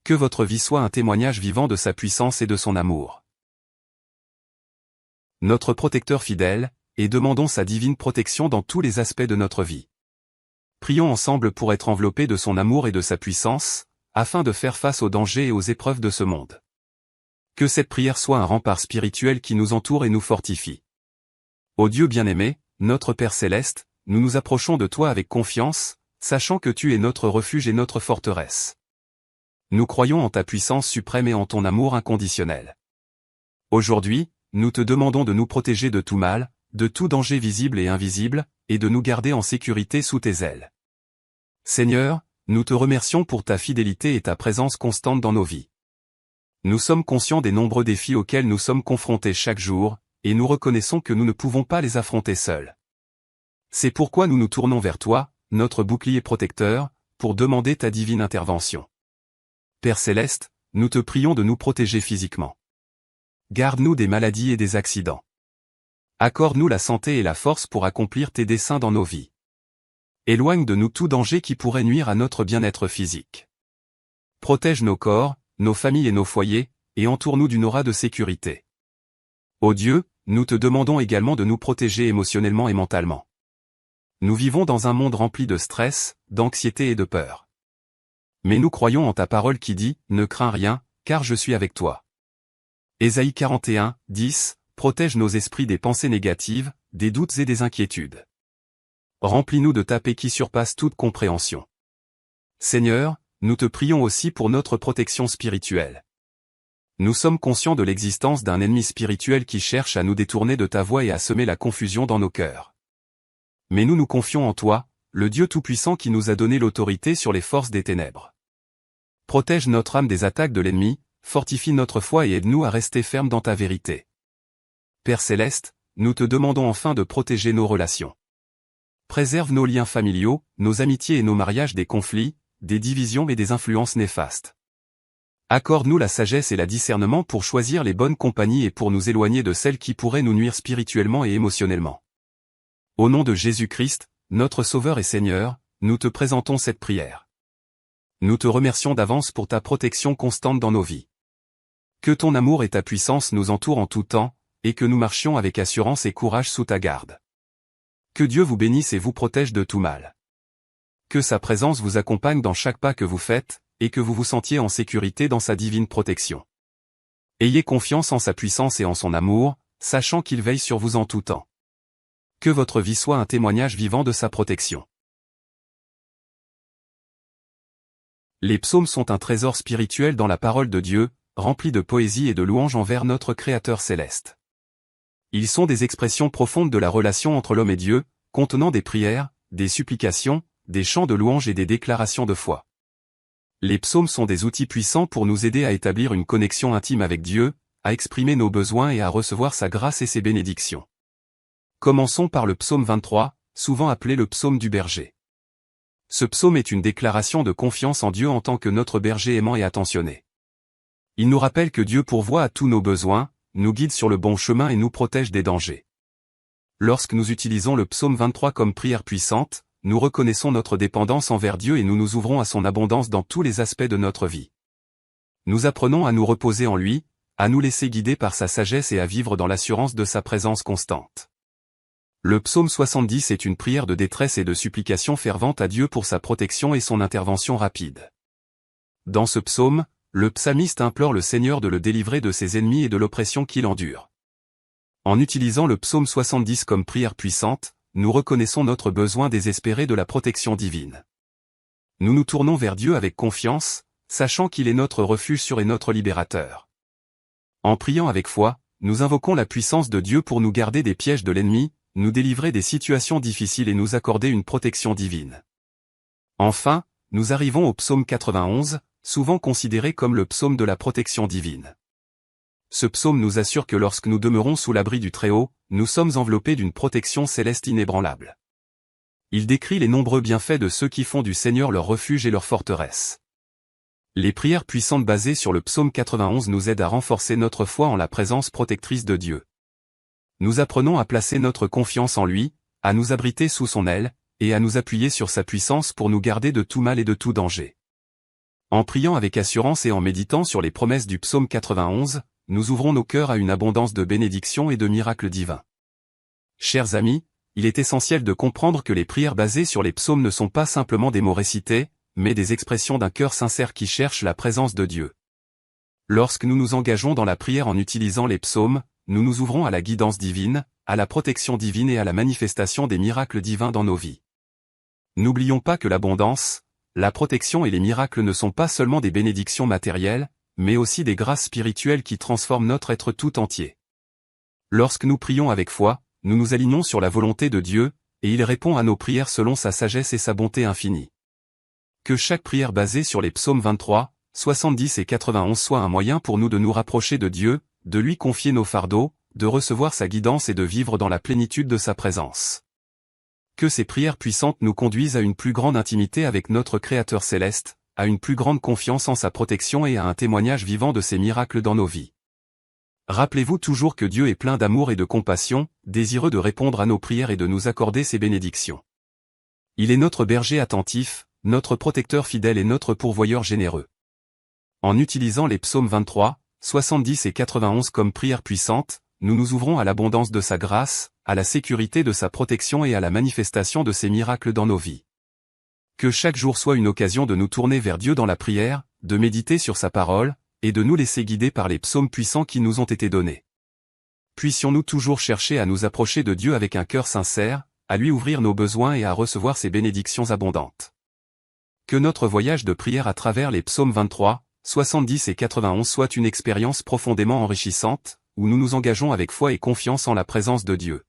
Que votre vie soit un témoignage vivant de sa puissance et de son amour. Notre protecteur fidèle, et demandons sa divine protection dans tous les aspects de notre vie. Prions ensemble pour être enveloppés de son amour et de sa puissance, afin de faire face aux dangers et aux épreuves de ce monde. Que cette prière soit un rempart spirituel qui nous entoure et nous fortifie. Ô Dieu bien-aimé, notre Père céleste, nous nous approchons de toi avec confiance, sachant que tu es notre refuge et notre forteresse. Nous croyons en ta puissance suprême et en ton amour inconditionnel. Aujourd'hui, nous te demandons de nous protéger de tout mal, de tout danger visible et invisible, et de nous garder en sécurité sous tes ailes. Seigneur, nous te remercions pour ta fidélité et ta présence constante dans nos vies. Nous sommes conscients des nombreux défis auxquels nous sommes confrontés chaque jour, et nous reconnaissons que nous ne pouvons pas les affronter seuls. C'est pourquoi nous nous tournons vers toi, notre bouclier protecteur, pour demander ta divine intervention. Père céleste, nous te prions de nous protéger physiquement. Garde-nous des maladies et des accidents. Accorde-nous la santé et la force pour accomplir tes desseins dans nos vies. Éloigne de nous tout danger qui pourrait nuire à notre bien-être physique. Protège nos corps, nos familles et nos foyers, et entoure-nous d'une aura de sécurité. Ô Dieu, nous te demandons également de nous protéger émotionnellement et mentalement. Nous vivons dans un monde rempli de stress, d'anxiété et de peur. Mais nous croyons en ta parole qui dit « Ne crains rien, car je suis avec toi ». Ésaïe 41, 10, protège nos esprits des pensées négatives, des doutes et des inquiétudes. Remplis-nous de ta paix qui surpasse toute compréhension. Seigneur, nous te prions aussi pour notre protection spirituelle. Nous sommes conscients de l'existence d'un ennemi spirituel qui cherche à nous détourner de ta voie et à semer la confusion dans nos cœurs. Mais nous nous confions en toi, le Dieu Tout-Puissant qui nous a donné l'autorité sur les forces des ténèbres. Protège notre âme des attaques de l'ennemi, fortifie notre foi et aide-nous à rester fermes dans ta vérité. Père céleste, nous te demandons enfin de protéger nos relations. Préserve nos liens familiaux, nos amitiés et nos mariages des conflits, des divisions et des influences néfastes. Accorde-nous la sagesse et le discernement pour choisir les bonnes compagnies et pour nous éloigner de celles qui pourraient nous nuire spirituellement et émotionnellement. Au nom de Jésus-Christ, notre Sauveur et Seigneur, nous te présentons cette prière. Nous te remercions d'avance pour ta protection constante dans nos vies. Que ton amour et ta puissance nous entourent en tout temps, et que nous marchions avec assurance et courage sous ta garde. Que Dieu vous bénisse et vous protège de tout mal. Que sa présence vous accompagne dans chaque pas que vous faites, et que vous vous sentiez en sécurité dans sa divine protection. Ayez confiance en sa puissance et en son amour, sachant qu'il veille sur vous en tout temps. Que votre vie soit un témoignage vivant de sa protection. Les psaumes sont un trésor spirituel dans la parole de Dieu, rempli de poésie et de louanges envers notre Créateur céleste. Ils sont des expressions profondes de la relation entre l'homme et Dieu, contenant des prières, des supplications, des chants de louanges et des déclarations de foi. Les psaumes sont des outils puissants pour nous aider à établir une connexion intime avec Dieu, à exprimer nos besoins et à recevoir sa grâce et ses bénédictions. Commençons par le psaume 23, souvent appelé le psaume du berger. Ce psaume est une déclaration de confiance en Dieu en tant que notre berger aimant et attentionné. Il nous rappelle que Dieu pourvoit à tous nos besoins, nous guide sur le bon chemin et nous protège des dangers. Lorsque nous utilisons le psaume 23 comme prière puissante, nous reconnaissons notre dépendance envers Dieu et nous nous ouvrons à son abondance dans tous les aspects de notre vie. Nous apprenons à nous reposer en lui, à nous laisser guider par sa sagesse et à vivre dans l'assurance de sa présence constante. Le psaume 70 est une prière de détresse et de supplication fervente à Dieu pour sa protection et son intervention rapide. Dans ce psaume, le psalmiste implore le Seigneur de le délivrer de ses ennemis et de l'oppression qu'il endure. En utilisant le psaume 70 comme prière puissante, nous reconnaissons notre besoin désespéré de la protection divine. Nous nous tournons vers Dieu avec confiance, sachant qu'il est notre refuge sûr et notre libérateur. En priant avec foi, nous invoquons la puissance de Dieu pour nous garder des pièges de l'ennemi, nous délivrer des situations difficiles et nous accorder une protection divine. Enfin, nous arrivons au psaume 91, souvent considéré comme le psaume de la protection divine. Ce psaume nous assure que lorsque nous demeurons sous l'abri du Très-Haut, nous sommes enveloppés d'une protection céleste inébranlable. Il décrit les nombreux bienfaits de ceux qui font du Seigneur leur refuge et leur forteresse. Les prières puissantes basées sur le psaume 91 nous aident à renforcer notre foi en la présence protectrice de Dieu. Nous apprenons à placer notre confiance en lui, à nous abriter sous son aile, et à nous appuyer sur sa puissance pour nous garder de tout mal et de tout danger. En priant avec assurance et en méditant sur les promesses du psaume 91, nous ouvrons nos cœurs à une abondance de bénédictions et de miracles divins. Chers amis, il est essentiel de comprendre que les prières basées sur les psaumes ne sont pas simplement des mots récités, mais des expressions d'un cœur sincère qui cherche la présence de Dieu. Lorsque nous nous engageons dans la prière en utilisant les psaumes, nous nous ouvrons à la guidance divine, à la protection divine et à la manifestation des miracles divins dans nos vies. N'oublions pas que l'abondance, la protection et les miracles ne sont pas seulement des bénédictions matérielles, mais aussi des grâces spirituelles qui transforment notre être tout entier. Lorsque nous prions avec foi, nous nous alignons sur la volonté de Dieu, et il répond à nos prières selon sa sagesse et sa bonté infinie. Que chaque prière basée sur les psaumes 23, 70 et 91 soit un moyen pour nous de nous rapprocher de Dieu, de lui confier nos fardeaux, de recevoir sa guidance et de vivre dans la plénitude de sa présence. Que ces prières puissantes nous conduisent à une plus grande intimité avec notre Créateur céleste, à une plus grande confiance en sa protection et à un témoignage vivant de ses miracles dans nos vies. Rappelez-vous toujours que Dieu est plein d'amour et de compassion, désireux de répondre à nos prières et de nous accorder ses bénédictions. Il est notre berger attentif, notre protecteur fidèle et notre pourvoyeur généreux. En utilisant les psaumes 23, 70 et 91 comme prières puissantes, nous nous ouvrons à l'abondance de sa grâce, à la sécurité de sa protection et à la manifestation de ses miracles dans nos vies. Que chaque jour soit une occasion de nous tourner vers Dieu dans la prière, de méditer sur sa parole, et de nous laisser guider par les psaumes puissants qui nous ont été donnés. Puissions-nous toujours chercher à nous approcher de Dieu avec un cœur sincère, à lui ouvrir nos besoins et à recevoir ses bénédictions abondantes. Que notre voyage de prière à travers les psaumes 23, 70 et 91 soit une expérience profondément enrichissante, où nous nous engageons avec foi et confiance en la présence de Dieu.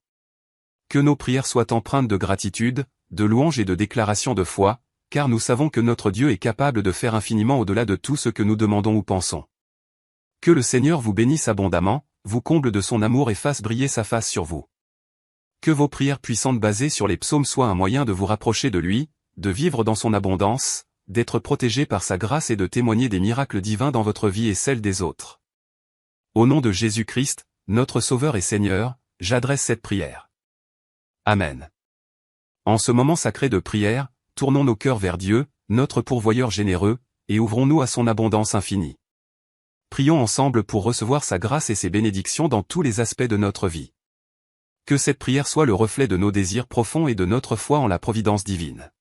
Que nos prières soient empreintes de gratitude, de louange et de déclaration de foi, car nous savons que notre Dieu est capable de faire infiniment au-delà de tout ce que nous demandons ou pensons. Que le Seigneur vous bénisse abondamment, vous comble de son amour et fasse briller sa face sur vous. Que vos prières puissantes basées sur les psaumes soient un moyen de vous rapprocher de lui, de vivre dans son abondance, d'être protégé par sa grâce et de témoigner des miracles divins dans votre vie et celle des autres. Au nom de Jésus-Christ, notre Sauveur et Seigneur, j'adresse cette prière. Amen. En ce moment sacré de prière, tournons nos cœurs vers Dieu, notre pourvoyeur généreux, et ouvrons-nous à son abondance infinie. Prions ensemble pour recevoir sa grâce et ses bénédictions dans tous les aspects de notre vie. Que cette prière soit le reflet de nos désirs profonds et de notre foi en la providence divine.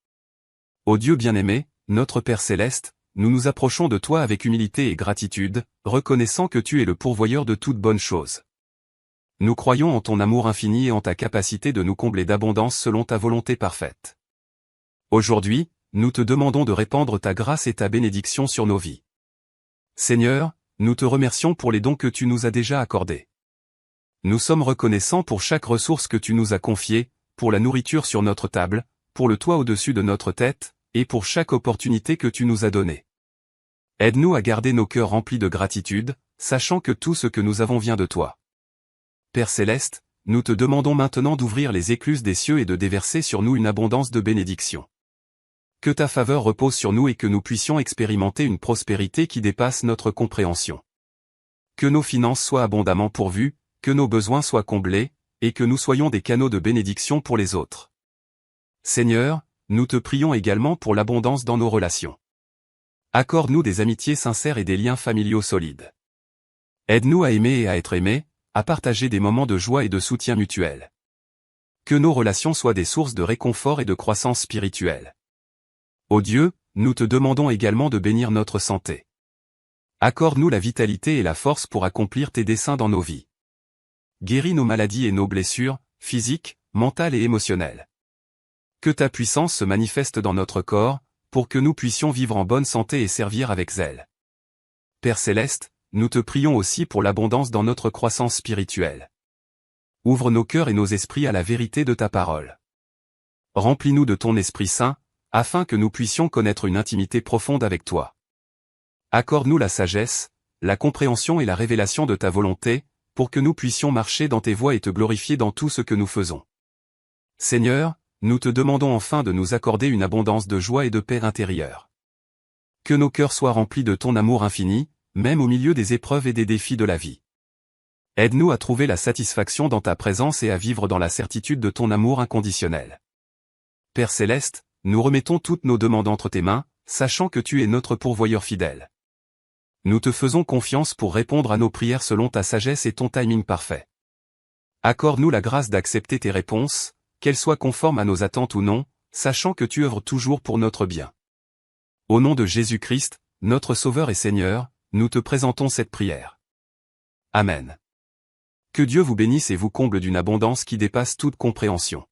Ô Dieu bien-aimé, notre Père céleste, nous nous approchons de toi avec humilité et gratitude, reconnaissant que tu es le pourvoyeur de toutes bonnes choses. Nous croyons en ton amour infini et en ta capacité de nous combler d'abondance selon ta volonté parfaite. Aujourd'hui, nous te demandons de répandre ta grâce et ta bénédiction sur nos vies. Seigneur, nous te remercions pour les dons que tu nous as déjà accordés. Nous sommes reconnaissants pour chaque ressource que tu nous as confiée, pour la nourriture sur notre table, pour le toit au-dessus de notre tête, et pour chaque opportunité que tu nous as donnée. Aide-nous à garder nos cœurs remplis de gratitude, sachant que tout ce que nous avons vient de toi. Père céleste, nous te demandons maintenant d'ouvrir les écluses des cieux et de déverser sur nous une abondance de bénédictions. Que ta faveur repose sur nous et que nous puissions expérimenter une prospérité qui dépasse notre compréhension. Que nos finances soient abondamment pourvues, que nos besoins soient comblés, et que nous soyons des canaux de bénédiction pour les autres. Seigneur, nous te prions également pour l'abondance dans nos relations. Accorde-nous des amitiés sincères et des liens familiaux solides. Aide-nous à aimer et à être aimés, à partager des moments de joie et de soutien mutuel. Que nos relations soient des sources de réconfort et de croissance spirituelle. Ô Dieu, nous te demandons également de bénir notre santé. Accorde-nous la vitalité et la force pour accomplir tes desseins dans nos vies. Guéris nos maladies et nos blessures, physiques, mentale et émotionnelle. Que ta puissance se manifeste dans notre corps, pour que nous puissions vivre en bonne santé et servir avec zèle. Père céleste, nous te prions aussi pour l'abondance dans notre croissance spirituelle. Ouvre nos cœurs et nos esprits à la vérité de ta parole. Remplis-nous de ton Esprit Saint, afin que nous puissions connaître une intimité profonde avec toi. Accorde-nous la sagesse, la compréhension et la révélation de ta volonté, pour que nous puissions marcher dans tes voies et te glorifier dans tout ce que nous faisons. Seigneur, nous te demandons enfin de nous accorder une abondance de joie et de paix intérieure. Que nos cœurs soient remplis de ton amour infini, même au milieu des épreuves et des défis de la vie. Aide-nous à trouver la satisfaction dans ta présence et à vivre dans la certitude de ton amour inconditionnel. Père céleste, nous remettons toutes nos demandes entre tes mains, sachant que tu es notre pourvoyeur fidèle. Nous te faisons confiance pour répondre à nos prières selon ta sagesse et ton timing parfait. Accorde-nous la grâce d'accepter tes réponses, qu'elles soient conformes à nos attentes ou non, sachant que tu œuvres toujours pour notre bien. Au nom de Jésus-Christ, notre Sauveur et Seigneur, nous te présentons cette prière. Amen. Que Dieu vous bénisse et vous comble d'une abondance qui dépasse toute compréhension.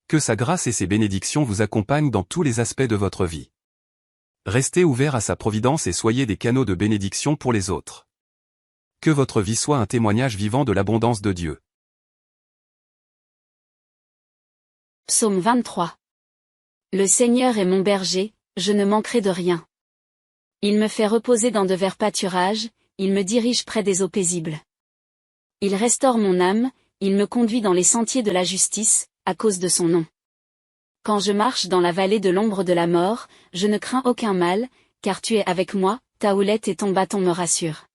Que sa grâce et ses bénédictions vous accompagnent dans tous les aspects de votre vie. Restez ouverts à sa providence et soyez des canaux de bénédiction pour les autres. Que votre vie soit un témoignage vivant de l'abondance de Dieu. Psaume 23. Le Seigneur est mon berger, je ne manquerai de rien. Il me fait reposer dans de verts pâturages, il me dirige près des eaux paisibles. Il restaure mon âme, il me conduit dans les sentiers de la justice, à cause de son nom. Quand je marche dans la vallée de l'ombre de la mort, je ne crains aucun mal, car tu es avec moi, ta houlette et ton bâton me rassurent.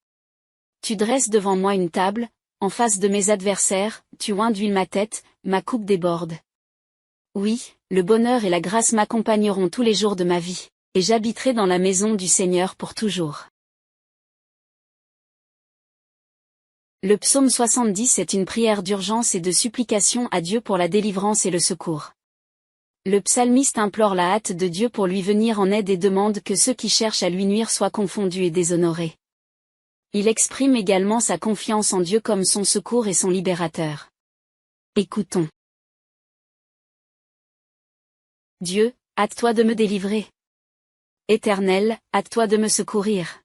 Tu dresses devant moi une table, en face de mes adversaires, tu oins d'huile ma tête, ma coupe déborde. Oui, le bonheur et la grâce m'accompagneront tous les jours de ma vie, et j'habiterai dans la maison du Seigneur pour toujours. Le psaume 70 est une prière d'urgence et de supplication à Dieu pour la délivrance et le secours. Le psalmiste implore la hâte de Dieu pour lui venir en aide et demande que ceux qui cherchent à lui nuire soient confondus et déshonorés. Il exprime également sa confiance en Dieu comme son secours et son libérateur. Écoutons. Dieu, hâte-toi de me délivrer. Éternel, hâte-toi de me secourir.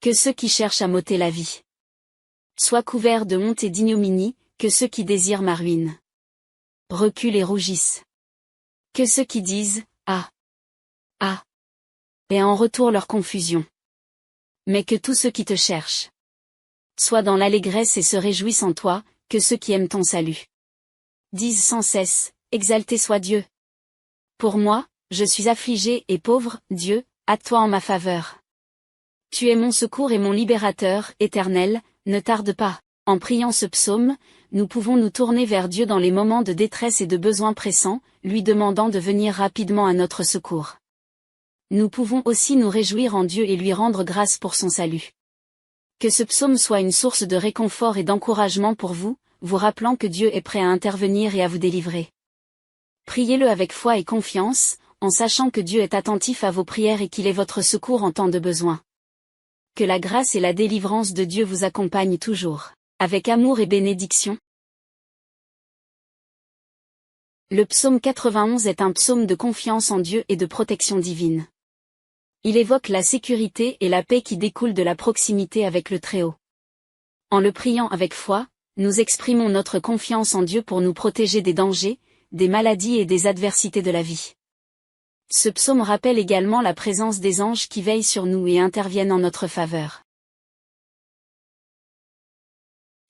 Que ceux qui cherchent à m'ôter la vie soient couverts de honte et d'ignominie, que ceux qui désirent ma ruine reculent et rougissent. Que ceux qui disent « Ah, ah » aient en retour leur confusion. Mais que tous ceux qui te cherchent soient dans l'allégresse et se réjouissent en toi, que ceux qui aiment ton salut disent sans cesse « Exalté soit Dieu ». Pour moi, je suis affligé et pauvre, Dieu, hâte-toi en ma faveur. Tu es mon secours et mon libérateur, Éternel, ne tarde pas. En priant ce psaume, nous pouvons nous tourner vers Dieu dans les moments de détresse et de besoin pressants, lui demandant de venir rapidement à notre secours. Nous pouvons aussi nous réjouir en Dieu et lui rendre grâce pour son salut. Que ce psaume soit une source de réconfort et d'encouragement pour vous, vous rappelant que Dieu est prêt à intervenir et à vous délivrer. Priez-le avec foi et confiance, en sachant que Dieu est attentif à vos prières et qu'il est votre secours en temps de besoin. Que la grâce et la délivrance de Dieu vous accompagnent toujours, avec amour et bénédiction. Le psaume 91 est un psaume de confiance en Dieu et de protection divine. Il évoque la sécurité et la paix qui découlent de la proximité avec le Très-Haut. En le priant avec foi, nous exprimons notre confiance en Dieu pour nous protéger des dangers, des maladies et des adversités de la vie. Ce psaume rappelle également la présence des anges qui veillent sur nous et interviennent en notre faveur.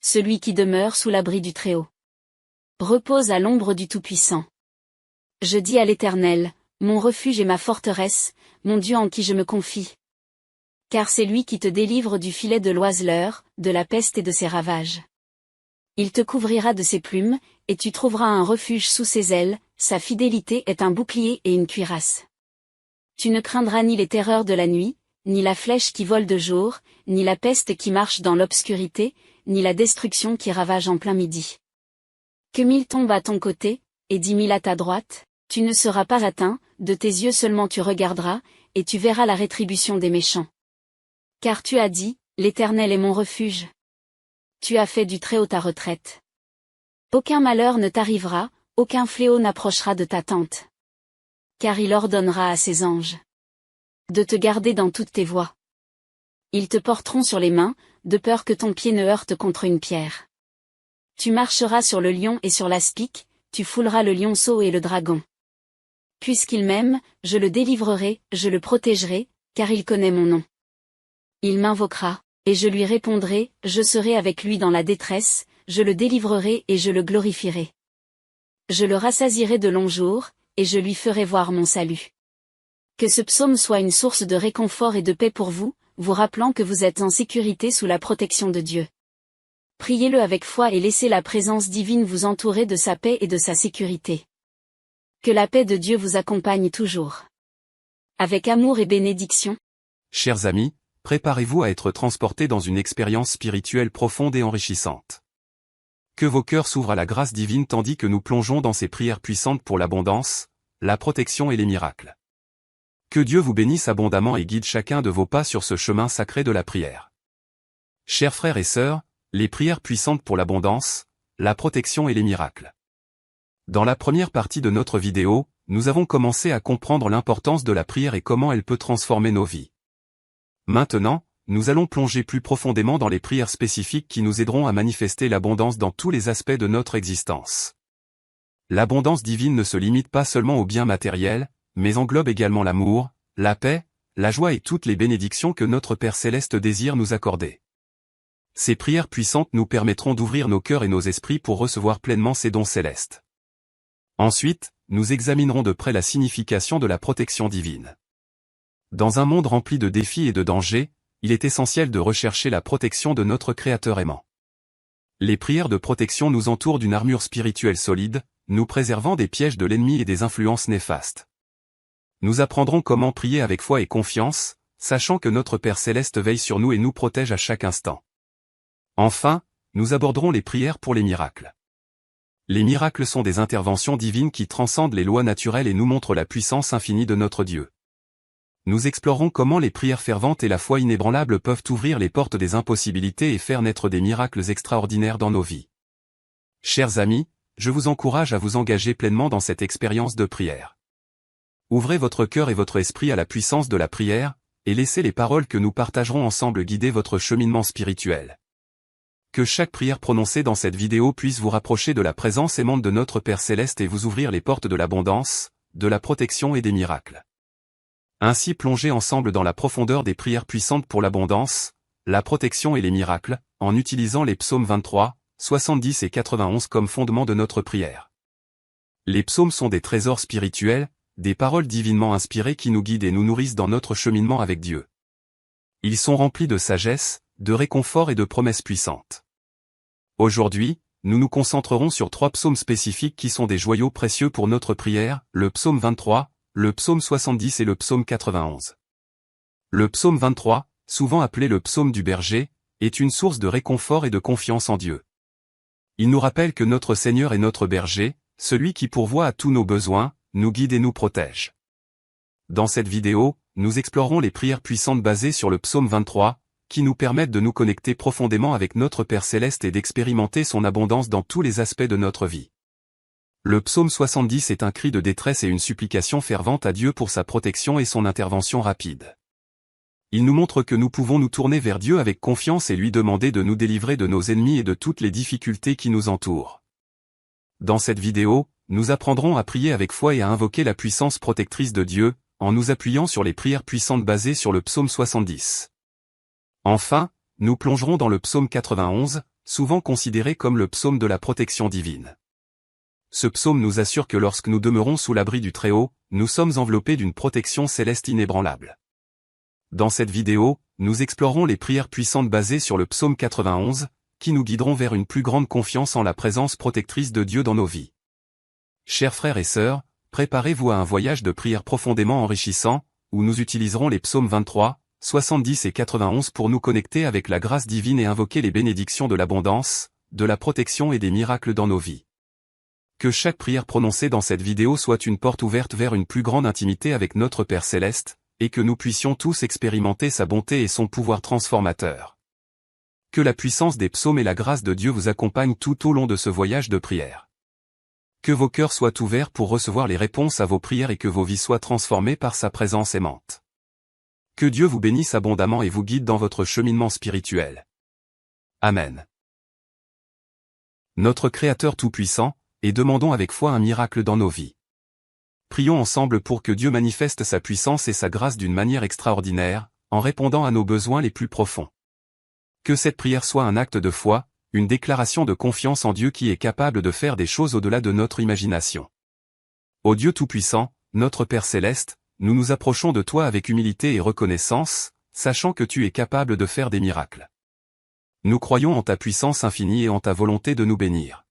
Celui qui demeure sous l'abri du Très-Haut repose à l'ombre du Tout-Puissant. Je dis à l'Éternel, mon refuge et ma forteresse, mon Dieu en qui je me confie. Car c'est lui qui te délivre du filet de l'oiseleur, de la peste et de ses ravages. Il te couvrira de ses plumes, et tu trouveras un refuge sous ses ailes, sa fidélité est un bouclier et une cuirasse. Tu ne craindras ni les terreurs de la nuit, ni la flèche qui vole de jour, ni la peste qui marche dans l'obscurité, ni la destruction qui ravage en plein midi. Que 1000 tombent à ton côté, et 10 000 à ta droite, tu ne seras pas atteint, de tes yeux seulement tu regarderas, et tu verras la rétribution des méchants. Car tu as dit, l'Éternel est mon refuge. Tu as fait du Très-Haut ta retraite. Aucun malheur ne t'arrivera, aucun fléau n'approchera de ta tente. Car il ordonnera à ses anges de te garder dans toutes tes voies. Ils te porteront sur les mains, de peur que ton pied ne heurte contre une pierre. Tu marcheras sur le lion et sur l'aspic, tu fouleras le lionceau et le dragon. Puisqu'il m'aime, je le délivrerai, je le protégerai, car il connaît mon nom. Il m'invoquera, et je lui répondrai, je serai avec lui dans la détresse, je le délivrerai et je le glorifierai. Je le rassasierai de longs jours, et je lui ferai voir mon salut. Que ce psaume soit une source de réconfort et de paix pour vous, vous rappelant que vous êtes en sécurité sous la protection de Dieu. Priez-le avec foi et laissez la présence divine vous entourer de sa paix et de sa sécurité. Que la paix de Dieu vous accompagne toujours. Avec amour et bénédiction. Chers amis, préparez-vous à être transportés dans une expérience spirituelle profonde et enrichissante. Que vos cœurs s'ouvrent à la grâce divine tandis que nous plongeons dans ces prières puissantes pour l'abondance, la protection et les miracles. Que Dieu vous bénisse abondamment et guide chacun de vos pas sur ce chemin sacré de la prière. Chers frères et sœurs, les prières puissantes pour l'abondance, la protection et les miracles. Dans la première partie de notre vidéo, nous avons commencé à comprendre l'importance de la prière et comment elle peut transformer nos vies. Maintenant, nous allons plonger plus profondément dans les prières spécifiques qui nous aideront à manifester l'abondance dans tous les aspects de notre existence. L'abondance divine ne se limite pas seulement aux biens matériels, mais englobe également l'amour, la paix, la joie et toutes les bénédictions que notre Père Céleste désire nous accorder. Ces prières puissantes nous permettront d'ouvrir nos cœurs et nos esprits pour recevoir pleinement ces dons célestes. Ensuite, nous examinerons de près la signification de la protection divine. Dans un monde rempli de défis et de dangers, il est essentiel de rechercher la protection de notre Créateur aimant. Les prières de protection nous entourent d'une armure spirituelle solide, nous préservant des pièges de l'ennemi et des influences néfastes. Nous apprendrons comment prier avec foi et confiance, sachant que notre Père Céleste veille sur nous et nous protège à chaque instant. Enfin, nous aborderons les prières pour les miracles. Les miracles sont des interventions divines qui transcendent les lois naturelles et nous montrent la puissance infinie de notre Dieu. Nous explorerons comment les prières ferventes et la foi inébranlable peuvent ouvrir les portes des impossibilités et faire naître des miracles extraordinaires dans nos vies. Chers amis, je vous encourage à vous engager pleinement dans cette expérience de prière. Ouvrez votre cœur et votre esprit à la puissance de la prière, et laissez les paroles que nous partagerons ensemble guider votre cheminement spirituel. Que chaque prière prononcée dans cette vidéo puisse vous rapprocher de la présence aimante de notre Père Céleste et vous ouvrir les portes de l'abondance, de la protection et des miracles. Ainsi plongez ensemble dans la profondeur des prières puissantes pour l'abondance, la protection et les miracles, en utilisant les psaumes 23, 70 et 91 comme fondement de notre prière. Les psaumes sont des trésors spirituels, des paroles divinement inspirées qui nous guident et nous nourrissent dans notre cheminement avec Dieu. Ils sont remplis de sagesse, de réconfort et de promesses puissantes. Aujourd'hui, nous nous concentrerons sur 3 psaumes spécifiques qui sont des joyaux précieux pour notre prière, le psaume 23, le psaume 70 et le psaume 91. Le psaume 23, souvent appelé le psaume du berger, est une source de réconfort et de confiance en Dieu. Il nous rappelle que notre Seigneur est notre berger, celui qui pourvoit à tous nos besoins, nous guide et nous protège. Dans cette vidéo, nous explorerons les prières puissantes basées sur le psaume 23, qui nous permettent de nous connecter profondément avec notre Père Céleste et d'expérimenter son abondance dans tous les aspects de notre vie. Le psaume 70 est un cri de détresse et une supplication fervente à Dieu pour sa protection et son intervention rapide. Il nous montre que nous pouvons nous tourner vers Dieu avec confiance et lui demander de nous délivrer de nos ennemis et de toutes les difficultés qui nous entourent. Dans cette vidéo, nous apprendrons à prier avec foi et à invoquer la puissance protectrice de Dieu, en nous appuyant sur les prières puissantes basées sur le psaume 70. Enfin, nous plongerons dans le psaume 91, souvent considéré comme le psaume de la protection divine. Ce psaume nous assure que lorsque nous demeurons sous l'abri du Très-Haut, nous sommes enveloppés d'une protection céleste inébranlable. Dans cette vidéo, nous explorerons les prières puissantes basées sur le psaume 91, qui nous guideront vers une plus grande confiance en la présence protectrice de Dieu dans nos vies. Chers frères et sœurs, préparez-vous à un voyage de prière profondément enrichissant, où nous utiliserons les psaumes 23, 70 et 91 pour nous connecter avec la grâce divine et invoquer les bénédictions de l'abondance, de la protection et des miracles dans nos vies. Que chaque prière prononcée dans cette vidéo soit une porte ouverte vers une plus grande intimité avec notre Père Céleste, et que nous puissions tous expérimenter sa bonté et son pouvoir transformateur. Que la puissance des psaumes et la grâce de Dieu vous accompagnent tout au long de ce voyage de prière. Que vos cœurs soient ouverts pour recevoir les réponses à vos prières et que vos vies soient transformées par sa présence aimante. Que Dieu vous bénisse abondamment et vous guide dans votre cheminement spirituel. Amen. Notre Créateur Tout-Puissant, et demandons avec foi un miracle dans nos vies. Prions ensemble pour que Dieu manifeste sa puissance et sa grâce d'une manière extraordinaire, en répondant à nos besoins les plus profonds. Que cette prière soit un acte de foi, une déclaration de confiance en Dieu qui est capable de faire des choses au-delà de notre imagination. Ô Dieu Tout-Puissant, notre Père Céleste, nous nous approchons de toi avec humilité et reconnaissance, sachant que tu es capable de faire des miracles. Nous croyons en ta puissance infinie et en ta volonté de nous bénir.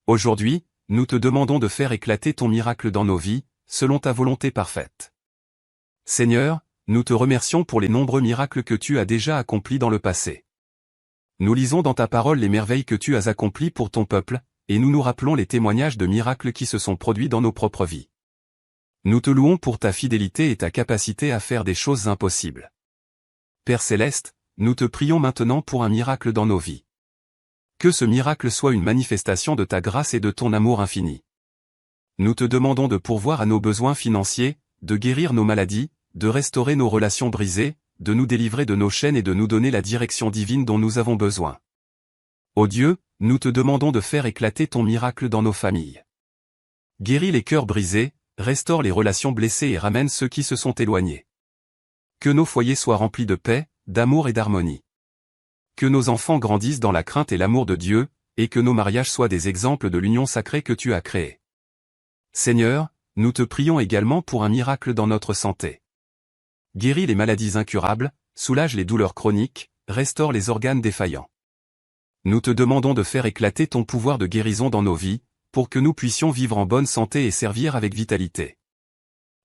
Aujourd'hui, nous te demandons de faire éclater ton miracle dans nos vies, selon ta volonté parfaite. Seigneur, nous te remercions pour les nombreux miracles que tu as déjà accomplis dans le passé. Nous lisons dans ta parole les merveilles que tu as accomplies pour ton peuple, et nous nous rappelons les témoignages de miracles qui se sont produits dans nos propres vies. Nous te louons pour ta fidélité et ta capacité à faire des choses impossibles. Père Céleste, nous te prions maintenant pour un miracle dans nos vies. Que ce miracle soit une manifestation de ta grâce et de ton amour infini. Nous te demandons de pourvoir à nos besoins financiers, de guérir nos maladies, de restaurer nos relations brisées, de nous délivrer de nos chaînes et de nous donner la direction divine dont nous avons besoin. Ô Dieu, nous te demandons de faire éclater ton miracle dans nos familles. Guéris les cœurs brisés, restaure les relations blessées et ramène ceux qui se sont éloignés. Que nos foyers soient remplis de paix, d'amour et d'harmonie. Que nos enfants grandissent dans la crainte et l'amour de Dieu, et que nos mariages soient des exemples de l'union sacrée que tu as créée. Seigneur, nous te prions également pour un miracle dans notre santé. Guéris les maladies incurables, soulage les douleurs chroniques, restaure les organes défaillants. Nous te demandons de faire éclater ton pouvoir de guérison dans nos vies, pour que nous puissions vivre en bonne santé et servir avec vitalité.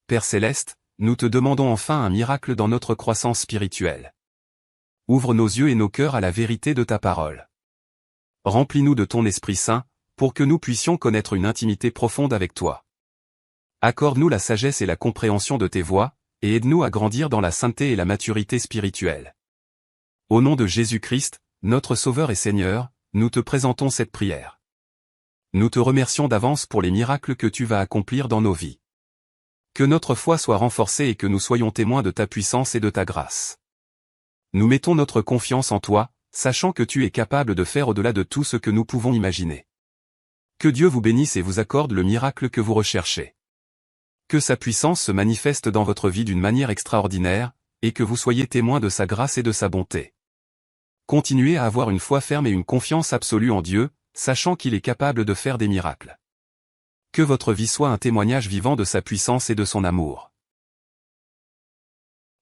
Père Céleste, nous te demandons enfin un miracle dans notre croissance spirituelle. Ouvre nos yeux et nos cœurs à la vérité de ta parole. Remplis-nous de ton Esprit Saint, pour que nous puissions connaître une intimité profonde avec toi. Accorde-nous la sagesse et la compréhension de tes voies, et aide-nous à grandir dans la sainteté et la maturité spirituelle. Au nom de Jésus-Christ, notre Sauveur et Seigneur, nous te présentons cette prière. Nous te remercions d'avance pour les miracles que tu vas accomplir dans nos vies. Que notre foi soit renforcée et que nous soyons témoins de ta puissance et de ta grâce. Nous mettons notre confiance en toi, sachant que tu es capable de faire au-delà de tout ce que nous pouvons imaginer. Que Dieu vous bénisse et vous accorde le miracle que vous recherchez. Que sa puissance se manifeste dans votre vie d'une manière extraordinaire, et que vous soyez témoins de sa grâce et de sa bonté. Continuez à avoir une foi ferme et une confiance absolue en Dieu, sachant qu'il est capable de faire des miracles. Que votre vie soit un témoignage vivant de sa puissance et de son amour.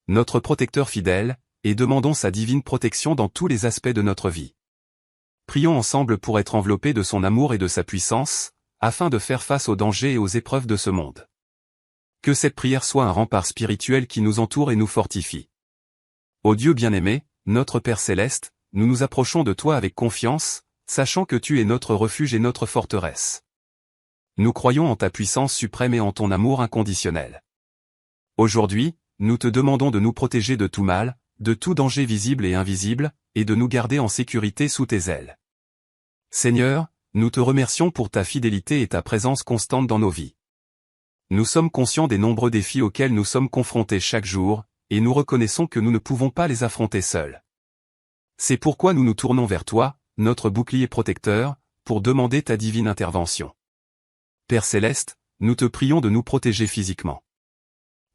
Notre protecteur fidèle, et demandons sa divine protection dans tous les aspects de notre vie. Prions ensemble pour être enveloppés de son amour et de sa puissance, afin de faire face aux dangers et aux épreuves de ce monde. Que cette prière soit un rempart spirituel qui nous entoure et nous fortifie. Ô Dieu bien-aimé, notre Père Céleste, nous nous approchons de toi avec confiance, sachant que tu es notre refuge et notre forteresse. Nous croyons en ta puissance suprême et en ton amour inconditionnel. Aujourd'hui, nous te demandons de nous protéger de tout mal, de tout danger visible et invisible, et de nous garder en sécurité sous tes ailes. Seigneur, nous te remercions pour ta fidélité et ta présence constante dans nos vies. Nous sommes conscients des nombreux défis auxquels nous sommes confrontés chaque jour, et nous reconnaissons que nous ne pouvons pas les affronter seuls. C'est pourquoi nous nous tournons vers toi, notre bouclier protecteur, pour demander ta divine intervention. Père Céleste, nous te prions de nous protéger physiquement.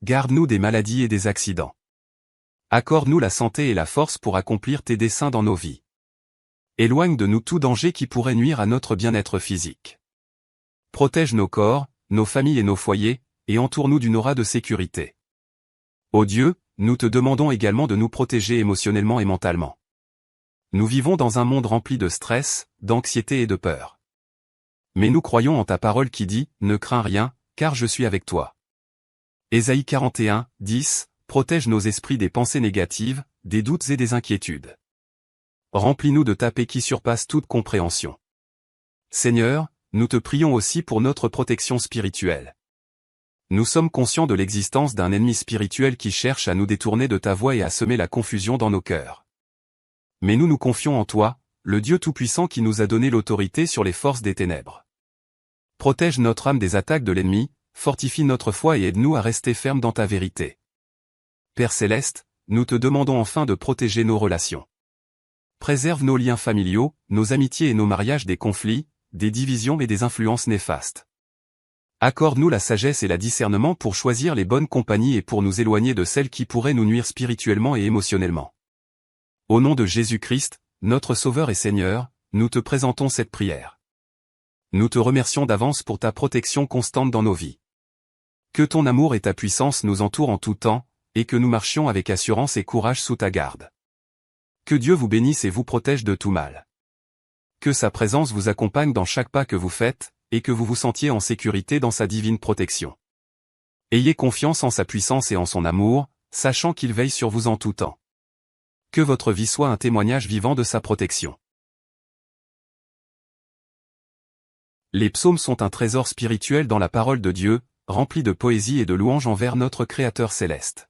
Garde-nous des maladies et des accidents. Accorde-nous la santé et la force pour accomplir tes desseins dans nos vies. Éloigne de nous tout danger qui pourrait nuire à notre bien-être physique. Protège nos corps, nos familles et nos foyers, et entoure-nous d'une aura de sécurité. Ô Dieu, nous te demandons également de nous protéger émotionnellement et mentalement. Nous vivons dans un monde rempli de stress, d'anxiété et de peur. Mais nous croyons en ta parole qui dit « Ne crains rien, car je suis avec toi ». Ésaïe 41, 10, protège nos esprits des pensées négatives, des doutes et des inquiétudes. Remplis-nous de ta paix qui surpasse toute compréhension. Seigneur, nous te prions aussi pour notre protection spirituelle. Nous sommes conscients de l'existence d'un ennemi spirituel qui cherche à nous détourner de ta voie et à semer la confusion dans nos cœurs. Mais nous nous confions en toi, le Dieu Tout-Puissant qui nous a donné l'autorité sur les forces des ténèbres. Protège notre âme des attaques de l'ennemi, fortifie notre foi et aide-nous à rester fermes dans ta vérité. Père Céleste, nous te demandons enfin de protéger nos relations. Préserve nos liens familiaux, nos amitiés et nos mariages des conflits, des divisions et des influences néfastes. Accorde-nous la sagesse et le discernement pour choisir les bonnes compagnies et pour nous éloigner de celles qui pourraient nous nuire spirituellement et émotionnellement. Au nom de Jésus-Christ, notre Sauveur et Seigneur, nous te présentons cette prière. Nous te remercions d'avance pour ta protection constante dans nos vies. Que ton amour et ta puissance nous entourent en tout temps, et que nous marchions avec assurance et courage sous ta garde. Que Dieu vous bénisse et vous protège de tout mal. Que sa présence vous accompagne dans chaque pas que vous faites, et que vous vous sentiez en sécurité dans sa divine protection. Ayez confiance en sa puissance et en son amour, sachant qu'il veille sur vous en tout temps. Que votre vie soit un témoignage vivant de sa protection. Les psaumes sont un trésor spirituel dans la parole de Dieu, rempli de poésie et de louanges envers notre Créateur céleste.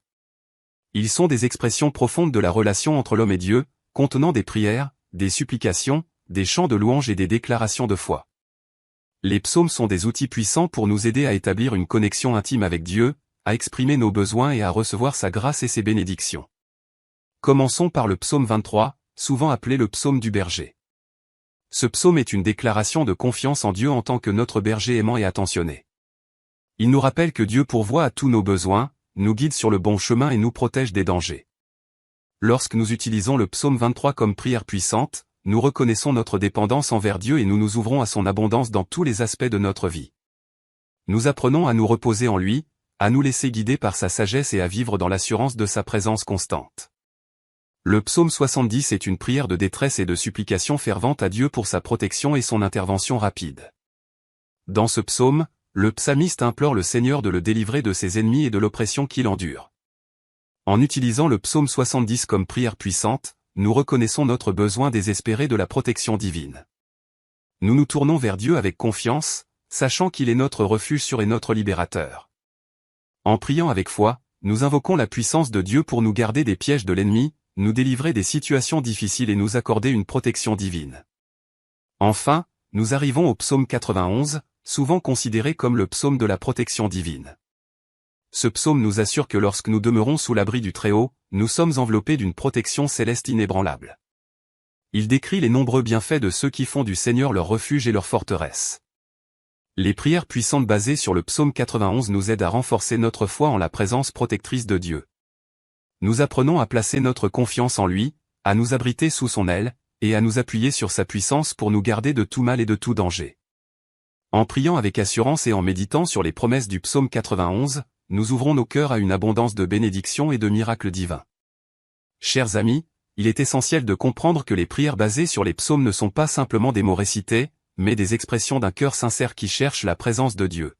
Ils sont des expressions profondes de la relation entre l'homme et Dieu, contenant des prières, des supplications, des chants de louanges et des déclarations de foi. Les psaumes sont des outils puissants pour nous aider à établir une connexion intime avec Dieu, à exprimer nos besoins et à recevoir sa grâce et ses bénédictions. Commençons par le psaume 23, souvent appelé le psaume du berger. Ce psaume est une déclaration de confiance en Dieu en tant que notre berger aimant et attentionné. Il nous rappelle que Dieu pourvoit à tous nos besoins, nous guide sur le bon chemin et nous protège des dangers. Lorsque nous utilisons le psaume 23 comme prière puissante, nous reconnaissons notre dépendance envers Dieu et nous nous ouvrons à son abondance dans tous les aspects de notre vie. Nous apprenons à nous reposer en lui, à nous laisser guider par sa sagesse et à vivre dans l'assurance de sa présence constante. Le psaume 70 est une prière de détresse et de supplication fervente à Dieu pour sa protection et son intervention rapide. Dans ce psaume, le psalmiste implore le Seigneur de le délivrer de ses ennemis et de l'oppression qu'il endure. En utilisant le psaume 70 comme prière puissante, nous reconnaissons notre besoin désespéré de la protection divine. Nous nous tournons vers Dieu avec confiance, sachant qu'il est notre refuge sûr et notre libérateur. En priant avec foi, nous invoquons la puissance de Dieu pour nous garder des pièges de l'ennemi, nous délivrer des situations difficiles et nous accorder une protection divine. Enfin, nous arrivons au psaume 91, souvent considéré comme le psaume de la protection divine. Ce psaume nous assure que lorsque nous demeurons sous l'abri du Très-Haut, nous sommes enveloppés d'une protection céleste inébranlable. Il décrit les nombreux bienfaits de ceux qui font du Seigneur leur refuge et leur forteresse. Les prières puissantes basées sur le psaume 91 nous aident à renforcer notre foi en la présence protectrice de Dieu. Nous apprenons à placer notre confiance en lui, à nous abriter sous son aile, et à nous appuyer sur sa puissance pour nous garder de tout mal et de tout danger. En priant avec assurance et en méditant sur les promesses du psaume 91, nous ouvrons nos cœurs à une abondance de bénédictions et de miracles divins. Chers amis, il est essentiel de comprendre que les prières basées sur les psaumes ne sont pas simplement des mots récités, mais des expressions d'un cœur sincère qui cherche la présence de Dieu.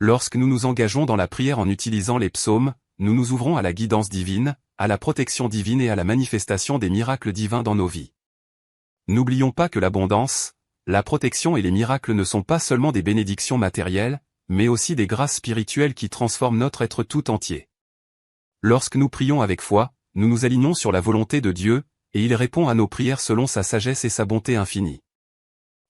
Lorsque nous nous engageons dans la prière en utilisant les psaumes, nous nous ouvrons à la guidance divine, à la protection divine et à la manifestation des miracles divins dans nos vies. N'oublions pas que l'abondance, la protection et les miracles ne sont pas seulement des bénédictions matérielles, mais aussi des grâces spirituelles qui transforment notre être tout entier. Lorsque nous prions avec foi, nous nous alignons sur la volonté de Dieu, et il répond à nos prières selon sa sagesse et sa bonté infinie.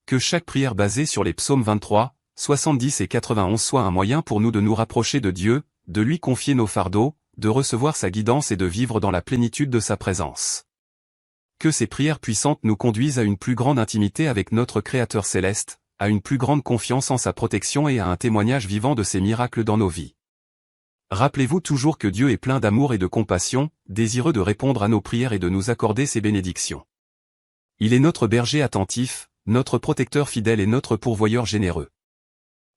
Que chaque prière basée sur les psaumes 23, 70 et 91 soit un moyen pour nous de nous rapprocher de Dieu, de lui confier nos fardeaux, de recevoir sa guidance et de vivre dans la plénitude de sa présence. Que ces prières puissantes nous conduisent à une plus grande intimité avec notre Créateur céleste, à une plus grande confiance en sa protection et à un témoignage vivant de ses miracles dans nos vies. Rappelez-vous toujours que Dieu est plein d'amour et de compassion, désireux de répondre à nos prières et de nous accorder ses bénédictions. Il est notre berger attentif, notre protecteur fidèle et notre pourvoyeur généreux.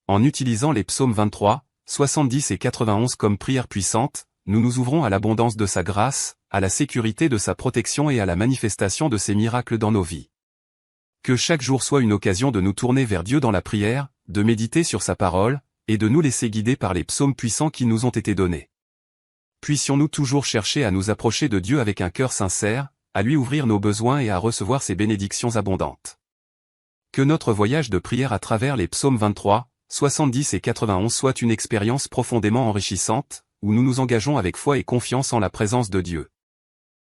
En utilisant les psaumes 23, 70 et 91 comme prières puissantes, nous nous ouvrons à l'abondance de sa grâce, à la sécurité de sa protection et à la manifestation de ses miracles dans nos vies. Que chaque jour soit une occasion de nous tourner vers Dieu dans la prière, de méditer sur sa parole, et de nous laisser guider par les psaumes puissants qui nous ont été donnés. Puissions-nous toujours chercher à nous approcher de Dieu avec un cœur sincère, à lui ouvrir nos besoins et à recevoir ses bénédictions abondantes. Que notre voyage de prière à travers les psaumes 23, 70 et 91 soit une expérience profondément enrichissante, où nous nous engageons avec foi et confiance en la présence de Dieu.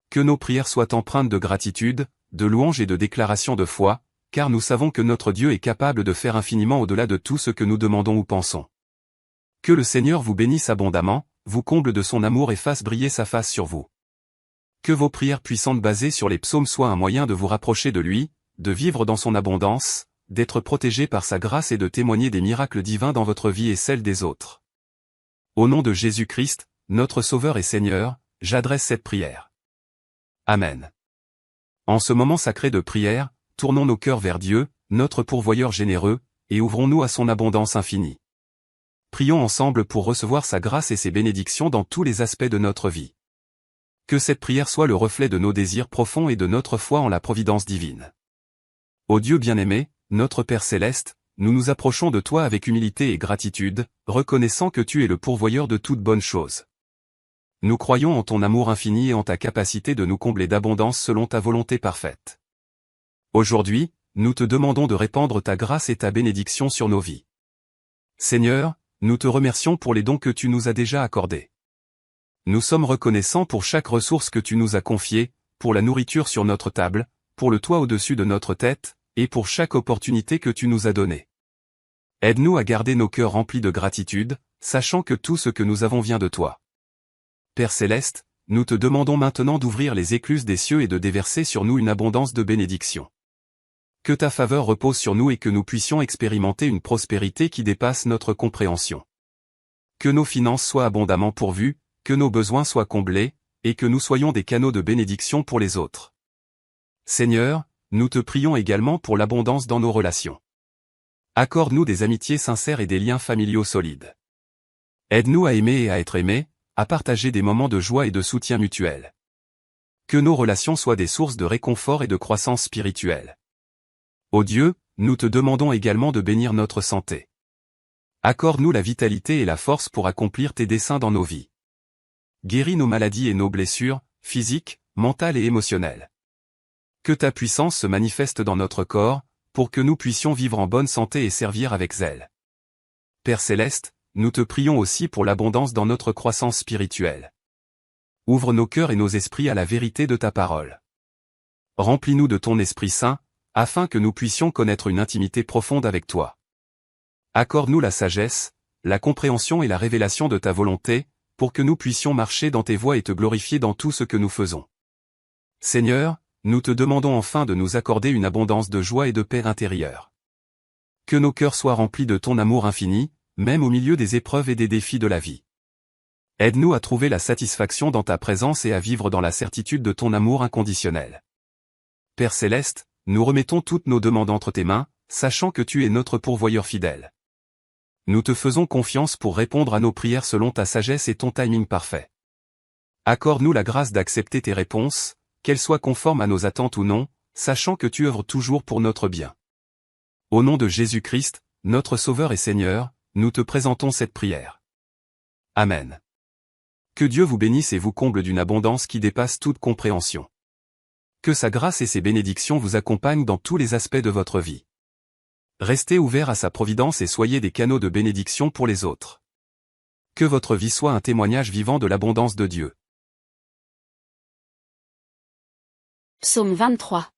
Que nos prières soient empreintes de gratitude, de louange et de déclaration de foi, car nous savons que notre Dieu est capable de faire infiniment au-delà de tout ce que nous demandons ou pensons. Que le Seigneur vous bénisse abondamment, vous comble de son amour et fasse briller sa face sur vous. Que vos prières puissantes basées sur les psaumes soient un moyen de vous rapprocher de lui, de vivre dans son abondance, d'être protégé par sa grâce et de témoigner des miracles divins dans votre vie et celle des autres. Au nom de Jésus-Christ, notre Sauveur et Seigneur, j'adresse cette prière. Amen. En ce moment sacré de prière, tournons nos cœurs vers Dieu, notre pourvoyeur généreux, et ouvrons-nous à son abondance infinie. Prions ensemble pour recevoir sa grâce et ses bénédictions dans tous les aspects de notre vie. Que cette prière soit le reflet de nos désirs profonds et de notre foi en la providence divine. Ô Dieu bien-aimé, notre Père céleste, nous nous approchons de toi avec humilité et gratitude, reconnaissant que tu es le pourvoyeur de toutes bonnes choses. Nous croyons en ton amour infini et en ta capacité de nous combler d'abondance selon ta volonté parfaite. Aujourd'hui, nous te demandons de répandre ta grâce et ta bénédiction sur nos vies. Seigneur, nous te remercions pour les dons que tu nous as déjà accordés. Nous sommes reconnaissants pour chaque ressource que tu nous as confiée, pour la nourriture sur notre table, pour le toit au-dessus de notre tête, et pour chaque opportunité que tu nous as donnée. Aide-nous à garder nos cœurs remplis de gratitude, sachant que tout ce que nous avons vient de toi. Père céleste, nous te demandons maintenant d'ouvrir les écluses des cieux et de déverser sur nous une abondance de bénédictions. Que ta faveur repose sur nous et que nous puissions expérimenter une prospérité qui dépasse notre compréhension. Que nos finances soient abondamment pourvues, que nos besoins soient comblés, et que nous soyons des canaux de bénédiction pour les autres. Seigneur, nous te prions également pour l'abondance dans nos relations. Accorde-nous des amitiés sincères et des liens familiaux solides. Aide-nous à aimer et à être aimés, à partager des moments de joie et de soutien mutuel. Que nos relations soient des sources de réconfort et de croissance spirituelle. Ô Dieu, nous te demandons également de bénir notre santé. Accorde-nous la vitalité et la force pour accomplir tes desseins dans nos vies. Guéris nos maladies et nos blessures, physiques, mentales et émotionnelles. Que ta puissance se manifeste dans notre corps, pour que nous puissions vivre en bonne santé et servir avec zèle. Père céleste, nous te prions aussi pour l'abondance dans notre croissance spirituelle. Ouvre nos cœurs et nos esprits à la vérité de ta parole. Remplis-nous de ton Esprit Saint, afin que nous puissions connaître une intimité profonde avec toi. Accorde-nous la sagesse, la compréhension et la révélation de ta volonté, pour que nous puissions marcher dans tes voies et te glorifier dans tout ce que nous faisons. Seigneur, nous te demandons enfin de nous accorder une abondance de joie et de paix intérieure. Que nos cœurs soient remplis de ton amour infini, même au milieu des épreuves et des défis de la vie. Aide-nous à trouver la satisfaction dans ta présence et à vivre dans la certitude de ton amour inconditionnel. Père céleste, nous remettons toutes nos demandes entre tes mains, sachant que tu es notre pourvoyeur fidèle. Nous te faisons confiance pour répondre à nos prières selon ta sagesse et ton timing parfait. Accorde-nous la grâce d'accepter tes réponses, qu'elles soient conformes à nos attentes ou non, sachant que tu œuvres toujours pour notre bien. Au nom de Jésus-Christ, notre Sauveur et Seigneur, nous te présentons cette prière. Amen. Que Dieu vous bénisse et vous comble d'une abondance qui dépasse toute compréhension. Que sa grâce et ses bénédictions vous accompagnent dans tous les aspects de votre vie. Restez ouverts à sa providence et soyez des canaux de bénédiction pour les autres. Que votre vie soit un témoignage vivant de l'abondance de Dieu. Psaume 23.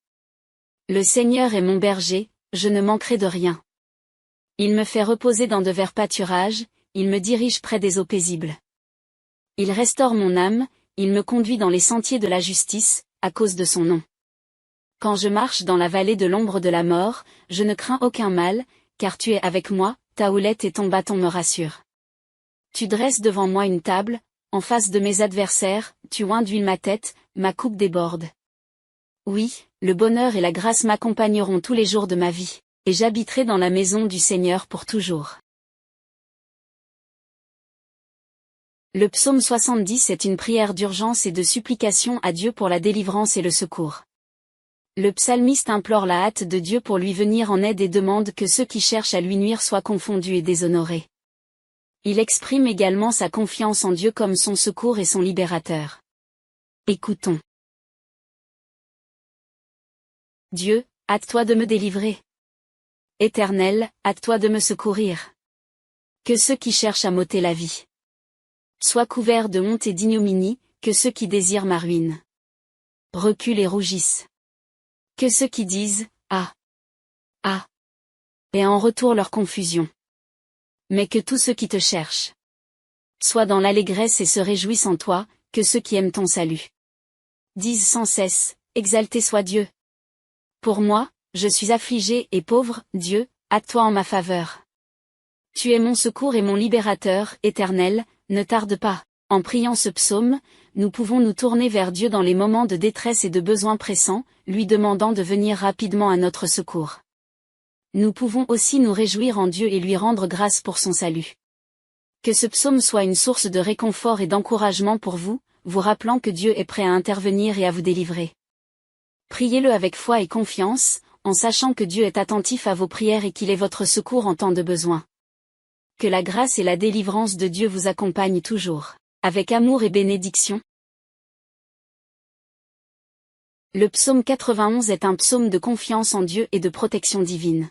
Le Seigneur est mon berger, je ne manquerai de rien. Il me fait reposer dans de verts pâturages, il me dirige près des eaux paisibles. Il restaure mon âme, il me conduit dans les sentiers de la justice, à cause de son nom. Quand je marche dans la vallée de l'ombre de la mort, je ne crains aucun mal, car tu es avec moi, ta houlette et ton bâton me rassurent. Tu dresses devant moi une table, en face de mes adversaires, tu oins d'huile ma tête, ma coupe déborde. Oui, le bonheur et la grâce m'accompagneront tous les jours de ma vie, et j'habiterai dans la maison du Seigneur pour toujours. Le psaume 70 est une prière d'urgence et de supplication à Dieu pour la délivrance et le secours. Le psalmiste implore la hâte de Dieu pour lui venir en aide et demande que ceux qui cherchent à lui nuire soient confondus et déshonorés. Il exprime également sa confiance en Dieu comme son secours et son libérateur. Écoutons. Dieu, hâte-toi de me délivrer. Éternel, hâte-toi de me secourir. Que ceux qui cherchent à m'ôter la vie soient couverts de honte et d'ignominie, que ceux qui désirent ma ruine reculent et rougissent. Que ceux qui disent « Ah! Ah !» et en retour leur confusion. Mais que tous ceux qui te cherchent soient dans l'allégresse et se réjouissent en toi, que ceux qui aiment ton salut disent sans cesse, exalté soit Dieu. Pour moi, je suis affligé et pauvre, Dieu, hâte-toi en ma faveur. Tu es mon secours et mon libérateur, Éternel, ne tarde pas. En priant ce psaume, nous pouvons nous tourner vers Dieu dans les moments de détresse et de besoin pressants, lui demandant de venir rapidement à notre secours. Nous pouvons aussi nous réjouir en Dieu et lui rendre grâce pour son salut. Que ce psaume soit une source de réconfort et d'encouragement pour vous, vous rappelant que Dieu est prêt à intervenir et à vous délivrer. Priez-le avec foi et confiance, en sachant que Dieu est attentif à vos prières et qu'il est votre secours en temps de besoin. Que la grâce et la délivrance de Dieu vous accompagnent toujours, avec amour et bénédiction. Le psaume 91 est un psaume de confiance en Dieu et de protection divine.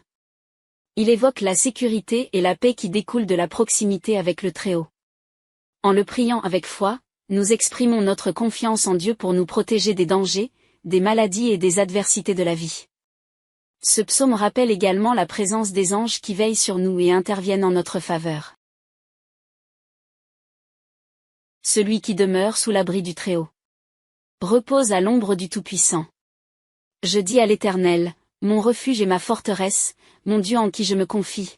Il évoque la sécurité et la paix qui découlent de la proximité avec le Très-Haut. En le priant avec foi, nous exprimons notre confiance en Dieu pour nous protéger des dangers, des maladies et des adversités de la vie. Ce psaume rappelle également la présence des anges qui veillent sur nous et interviennent en notre faveur. Celui qui demeure sous l'abri du Très-Haut repose à l'ombre du Tout-Puissant. Je dis à l'Éternel, mon refuge et ma forteresse, mon Dieu en qui je me confie.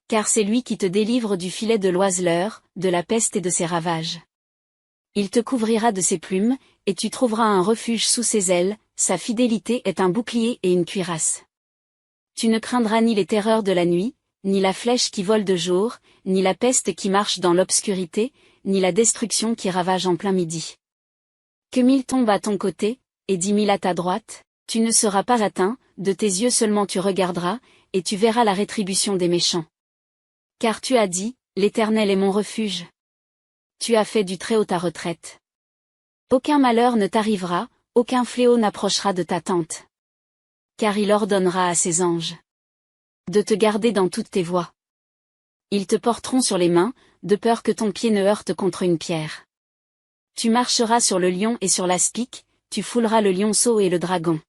Car c'est lui qui te délivre du filet de l'oiseleur, de la peste et de ses ravages. Il te couvrira de ses plumes, et tu trouveras un refuge sous ses ailes, sa fidélité est un bouclier et une cuirasse. Tu ne craindras ni les terreurs de la nuit, ni la flèche qui vole de jour, ni la peste qui marche dans l'obscurité, ni la destruction qui ravage en plein midi. Que 1000 tombent à ton côté, et 10 000 à ta droite, tu ne seras pas atteint, de tes yeux seulement tu regarderas, et tu verras la rétribution des méchants. Car tu as dit, l'Éternel est mon refuge. Tu as fait du Très-Haut ta retraite. Aucun malheur ne t'arrivera, aucun fléau n'approchera de ta tente. Car il ordonnera à ses anges de te garder dans toutes tes voies. Ils te porteront sur les mains, de peur que ton pied ne heurte contre une pierre. Tu marcheras sur le lion et sur l'aspic, tu fouleras le lionceau et le dragon.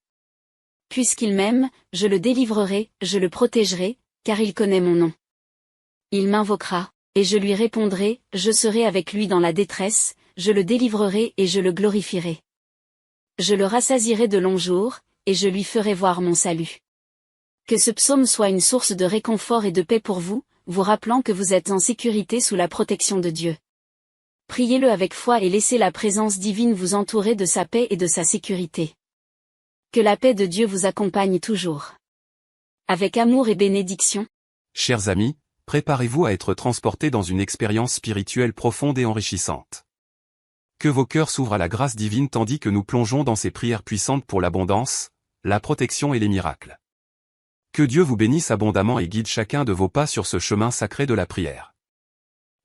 Puisqu'il m'aime, je le délivrerai, je le protégerai, car il connaît mon nom. Il m'invoquera, et je lui répondrai, je serai avec lui dans la détresse, je le délivrerai et je le glorifierai. Je le rassasierai de longs jours, et je lui ferai voir mon salut. Que ce psaume soit une source de réconfort et de paix pour vous, vous rappelant que vous êtes en sécurité sous la protection de Dieu. Priez-le avec foi et laissez la présence divine vous entourer de sa paix et de sa sécurité. Que la paix de Dieu vous accompagne toujours. Avec amour et bénédiction. Chers amis, préparez-vous à être transportés dans une expérience spirituelle profonde et enrichissante. Que vos cœurs s'ouvrent à la grâce divine tandis que nous plongeons dans ces prières puissantes pour l'abondance, la protection et les miracles. Que Dieu vous bénisse abondamment et guide chacun de vos pas sur ce chemin sacré de la prière.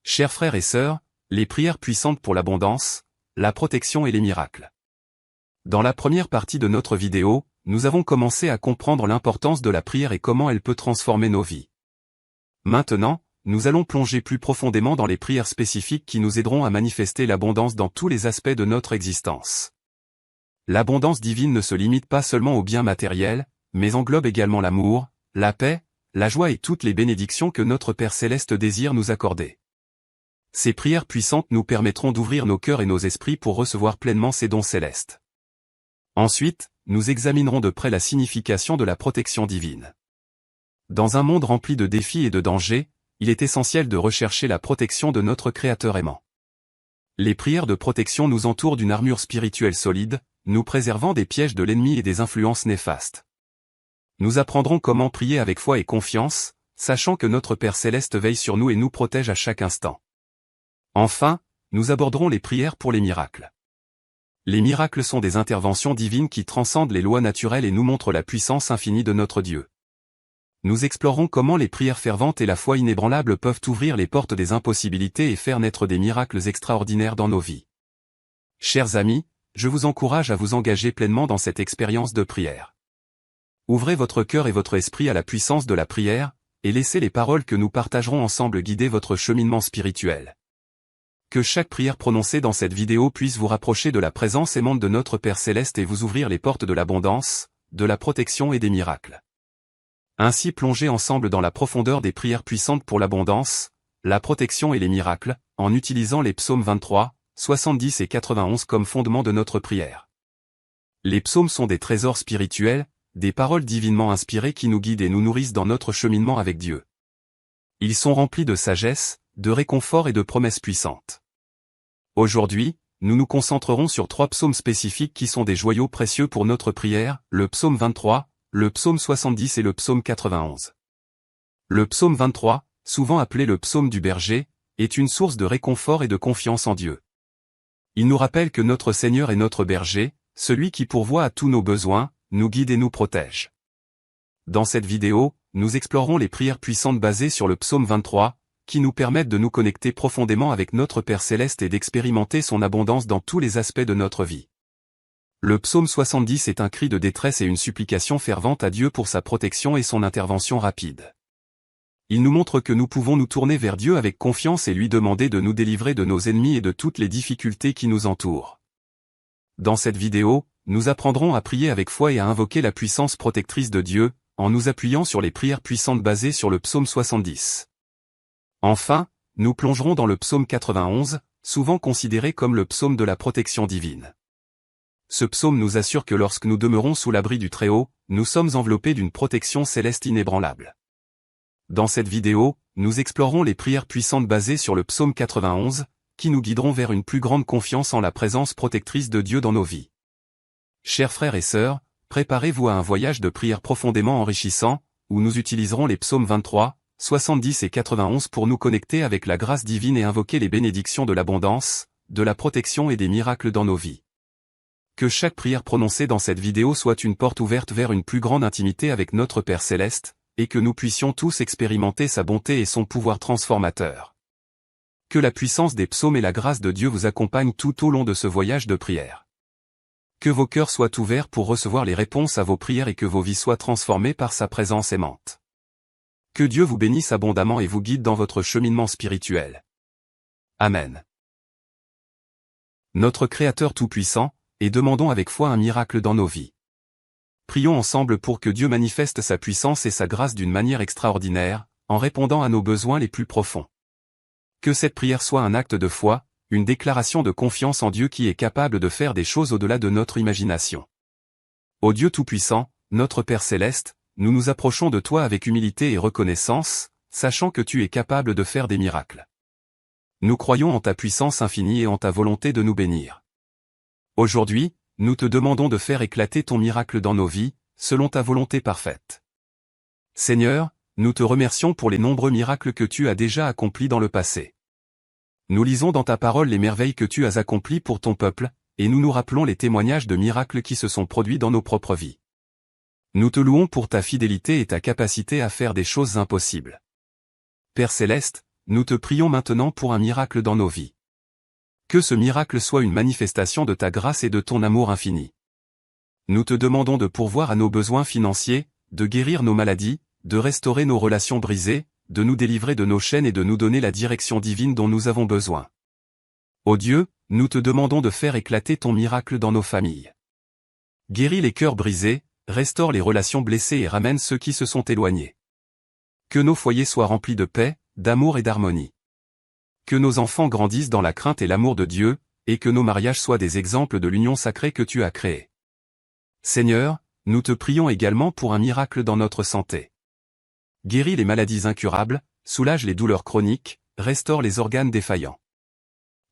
Chers frères et sœurs, les prières puissantes pour l'abondance, la protection et les miracles. Dans la première partie de notre vidéo, nous avons commencé à comprendre l'importance de la prière et comment elle peut transformer nos vies. Maintenant, nous allons plonger plus profondément dans les prières spécifiques qui nous aideront à manifester l'abondance dans tous les aspects de notre existence. L'abondance divine ne se limite pas seulement aux biens matériels, mais englobe également l'amour, la paix, la joie et toutes les bénédictions que notre Père Céleste désire nous accorder. Ces prières puissantes nous permettront d'ouvrir nos cœurs et nos esprits pour recevoir pleinement ces dons célestes. Ensuite, nous examinerons de près la signification de la protection divine. Dans un monde rempli de défis et de dangers, il est essentiel de rechercher la protection de notre Créateur aimant. Les prières de protection nous entourent d'une armure spirituelle solide, nous préservant des pièges de l'ennemi et des influences néfastes. Nous apprendrons comment prier avec foi et confiance, sachant que notre Père Céleste veille sur nous et nous protège à chaque instant. Enfin, nous aborderons les prières pour les miracles. Les miracles sont des interventions divines qui transcendent les lois naturelles et nous montrent la puissance infinie de notre Dieu. Nous explorerons comment les prières ferventes et la foi inébranlable peuvent ouvrir les portes des impossibilités et faire naître des miracles extraordinaires dans nos vies. Chers amis, je vous encourage à vous engager pleinement dans cette expérience de prière. Ouvrez votre cœur et votre esprit à la puissance de la prière, et laissez les paroles que nous partagerons ensemble guider votre cheminement spirituel. Que chaque prière prononcée dans cette vidéo puisse vous rapprocher de la présence aimante de notre Père Céleste et vous ouvrir les portes de l'abondance, de la protection et des miracles. Ainsi plongez ensemble dans la profondeur des prières puissantes pour l'abondance, la protection et les miracles, en utilisant les psaumes 23, 70 et 91 comme fondement de notre prière. Les psaumes sont des trésors spirituels, des paroles divinement inspirées qui nous guident et nous nourrissent dans notre cheminement avec Dieu. Ils sont remplis de sagesse, de réconfort et de promesses puissantes. Aujourd'hui, nous nous concentrerons sur 3 psaumes spécifiques qui sont des joyaux précieux pour notre prière, le psaume 23, le psaume 70 et le psaume 91. Le psaume 23, souvent appelé le psaume du berger, est une source de réconfort et de confiance en Dieu. Il nous rappelle que notre Seigneur est notre berger, celui qui pourvoit à tous nos besoins, nous guide et nous protège. Dans cette vidéo, nous explorerons les prières puissantes basées sur le psaume 23, qui nous permettent de nous connecter profondément avec notre Père Céleste et d'expérimenter son abondance dans tous les aspects de notre vie. Le psaume 70 est un cri de détresse et une supplication fervente à Dieu pour sa protection et son intervention rapide. Il nous montre que nous pouvons nous tourner vers Dieu avec confiance et lui demander de nous délivrer de nos ennemis et de toutes les difficultés qui nous entourent. Dans cette vidéo, nous apprendrons à prier avec foi et à invoquer la puissance protectrice de Dieu, en nous appuyant sur les prières puissantes basées sur le psaume 70. Enfin, nous plongerons dans le psaume 91, souvent considéré comme le psaume de la protection divine. Ce psaume nous assure que lorsque nous demeurons sous l'abri du Très-Haut, nous sommes enveloppés d'une protection céleste inébranlable. Dans cette vidéo, nous explorerons les prières puissantes basées sur le psaume 91, qui nous guideront vers une plus grande confiance en la présence protectrice de Dieu dans nos vies. Chers frères et sœurs, préparez-vous à un voyage de prière profondément enrichissant, où nous utiliserons les psaumes 23, 70 et 91 pour nous connecter avec la grâce divine et invoquer les bénédictions de l'abondance, de la protection et des miracles dans nos vies. Que chaque prière prononcée dans cette vidéo soit une porte ouverte vers une plus grande intimité avec notre Père Céleste, et que nous puissions tous expérimenter sa bonté et son pouvoir transformateur. Que la puissance des psaumes et la grâce de Dieu vous accompagnent tout au long de ce voyage de prière. Que vos cœurs soient ouverts pour recevoir les réponses à vos prières et que vos vies soient transformées par sa présence aimante. Que Dieu vous bénisse abondamment et vous guide dans votre cheminement spirituel. Amen. Notre Créateur Tout-Puissant, et demandons avec foi un miracle dans nos vies. Prions ensemble pour que Dieu manifeste sa puissance et sa grâce d'une manière extraordinaire, en répondant à nos besoins les plus profonds. Que cette prière soit un acte de foi, une déclaration de confiance en Dieu qui est capable de faire des choses au-delà de notre imagination. Ô Dieu Tout-Puissant, notre Père Céleste, nous nous approchons de toi avec humilité et reconnaissance, sachant que tu es capable de faire des miracles. Nous croyons en ta puissance infinie et en ta volonté de nous bénir. Aujourd'hui, nous te demandons de faire éclater ton miracle dans nos vies, selon ta volonté parfaite. Seigneur, nous te remercions pour les nombreux miracles que tu as déjà accomplis dans le passé. Nous lisons dans ta parole les merveilles que tu as accomplies pour ton peuple, et nous nous rappelons les témoignages de miracles qui se sont produits dans nos propres vies. Nous te louons pour ta fidélité et ta capacité à faire des choses impossibles. Père Céleste, nous te prions maintenant pour un miracle dans nos vies. Que ce miracle soit une manifestation de ta grâce et de ton amour infini. Nous te demandons de pourvoir à nos besoins financiers, de guérir nos maladies, de restaurer nos relations brisées, de nous délivrer de nos chaînes et de nous donner la direction divine dont nous avons besoin. Ô Dieu, nous te demandons de faire éclater ton miracle dans nos familles. Guéris les cœurs brisés, restaure les relations blessées et ramène ceux qui se sont éloignés. Que nos foyers soient remplis de paix, d'amour et d'harmonie. Que nos enfants grandissent dans la crainte et l'amour de Dieu, et que nos mariages soient des exemples de l'union sacrée que tu as créée. Seigneur, nous te prions également pour un miracle dans notre santé. Guéris les maladies incurables, soulage les douleurs chroniques, restaure les organes défaillants.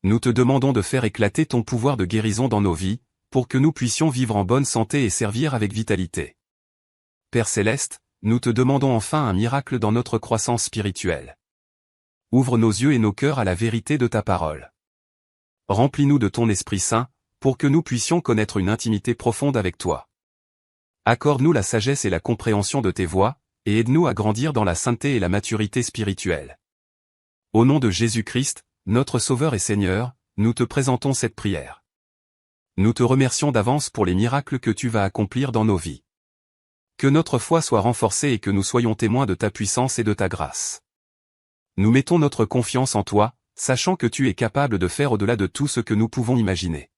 Nous te demandons de faire éclater ton pouvoir de guérison dans nos vies, pour que nous puissions vivre en bonne santé et servir avec vitalité. Père Céleste, nous te demandons enfin un miracle dans notre croissance spirituelle. Ouvre nos yeux et nos cœurs à la vérité de ta parole. Remplis-nous de ton Esprit Saint, pour que nous puissions connaître une intimité profonde avec toi. Accorde-nous la sagesse et la compréhension de tes voies, et aide-nous à grandir dans la sainteté et la maturité spirituelle. Au nom de Jésus-Christ, notre Sauveur et Seigneur, nous te présentons cette prière. Nous te remercions d'avance pour les miracles que tu vas accomplir dans nos vies. Que notre foi soit renforcée et que nous soyons témoins de ta puissance et de ta grâce. Nous mettons notre confiance en toi, sachant que tu es capable de faire au-delà de tout ce que nous pouvons imaginer.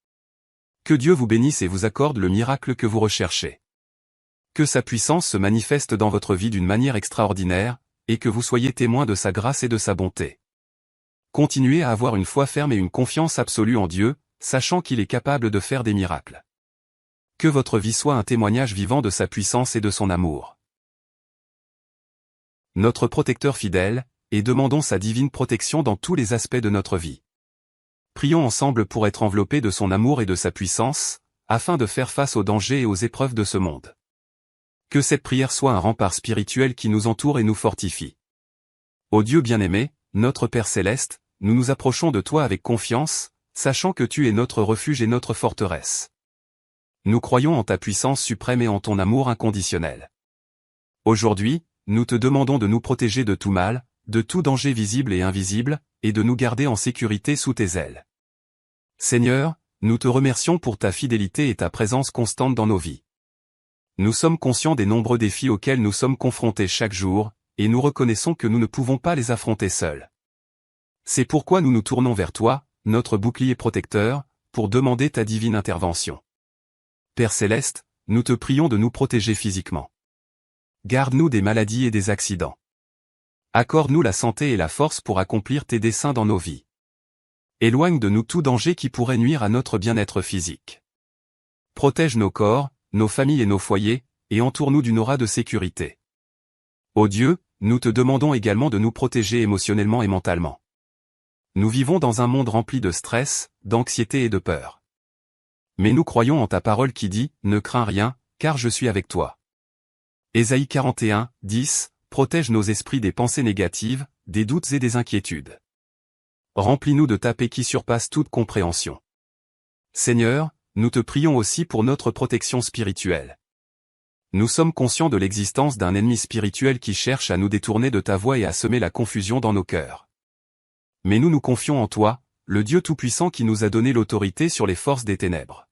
Que Dieu vous bénisse et vous accorde le miracle que vous recherchez. Que sa puissance se manifeste dans votre vie d'une manière extraordinaire, et que vous soyez témoins de sa grâce et de sa bonté. Continuez à avoir une foi ferme et une confiance absolue en Dieu, sachant qu'il est capable de faire des miracles. Que votre vie soit un témoignage vivant de sa puissance et de son amour. Notre protecteur fidèle, et demandons sa divine protection dans tous les aspects de notre vie. Prions ensemble pour être enveloppés de son amour et de sa puissance, afin de faire face aux dangers et aux épreuves de ce monde. Que cette prière soit un rempart spirituel qui nous entoure et nous fortifie. Ô Dieu bien-aimé, notre Père céleste, nous nous approchons de toi avec confiance, sachant que tu es notre refuge et notre forteresse. Nous croyons en ta puissance suprême et en ton amour inconditionnel. Aujourd'hui, nous te demandons de nous protéger de tout mal, de tout danger visible et invisible, et de nous garder en sécurité sous tes ailes. Seigneur, nous te remercions pour ta fidélité et ta présence constante dans nos vies. Nous sommes conscients des nombreux défis auxquels nous sommes confrontés chaque jour, et nous reconnaissons que nous ne pouvons pas les affronter seuls. C'est pourquoi nous nous tournons vers toi, notre bouclier protecteur, pour demander ta divine intervention. Père céleste, nous te prions de nous protéger physiquement. Garde-nous des maladies et des accidents. Accorde-nous la santé et la force pour accomplir tes desseins dans nos vies. Éloigne de nous tout danger qui pourrait nuire à notre bien-être physique. Protège nos corps, nos familles et nos foyers, et entoure-nous d'une aura de sécurité. Ô Dieu, nous te demandons également de nous protéger émotionnellement et mentalement. Nous vivons dans un monde rempli de stress, d'anxiété et de peur. Mais nous croyons en ta parole qui dit « Ne crains rien, car je suis avec toi ». Ésaïe 41, 10, protège nos esprits des pensées négatives, des doutes et des inquiétudes. Remplis-nous de ta paix qui surpasse toute compréhension. Seigneur, nous te prions aussi pour notre protection spirituelle. Nous sommes conscients de l'existence d'un ennemi spirituel qui cherche à nous détourner de ta voie et à semer la confusion dans nos cœurs. Mais nous nous confions en toi, le Dieu Tout-Puissant qui nous a donné l'autorité sur les forces des ténèbres.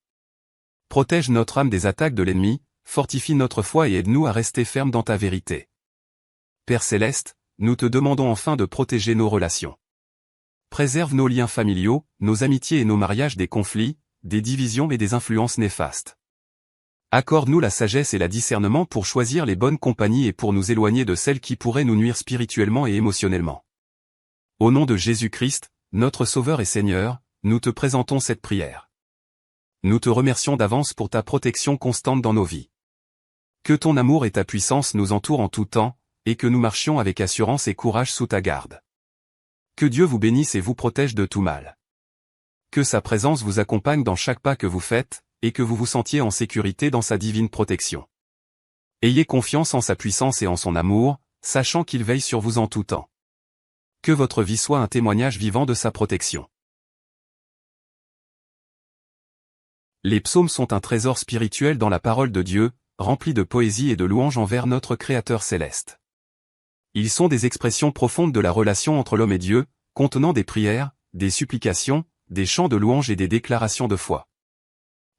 Protège notre âme des attaques de l'ennemi, fortifie notre foi et aide-nous à rester fermes dans ta vérité. Père céleste, nous te demandons enfin de protéger nos relations. Préserve nos liens familiaux, nos amitiés et nos mariages des conflits, des divisions et des influences néfastes. Accorde-nous la sagesse et le discernement pour choisir les bonnes compagnies et pour nous éloigner de celles qui pourraient nous nuire spirituellement et émotionnellement. Au nom de Jésus-Christ, notre Sauveur et Seigneur, nous te présentons cette prière. Nous te remercions d'avance pour ta protection constante dans nos vies. Que ton amour et ta puissance nous entourent en tout temps, et que nous marchions avec assurance et courage sous ta garde. Que Dieu vous bénisse et vous protège de tout mal. Que sa présence vous accompagne dans chaque pas que vous faites, et que vous vous sentiez en sécurité dans sa divine protection. Ayez confiance en sa puissance et en son amour, sachant qu'il veille sur vous en tout temps. Que votre vie soit un témoignage vivant de sa protection. Les psaumes sont un trésor spirituel dans la parole de Dieu, rempli de poésie et de louanges envers notre Créateur céleste. Ils sont des expressions profondes de la relation entre l'homme et Dieu, contenant des prières, des supplications, des chants de louanges et des déclarations de foi.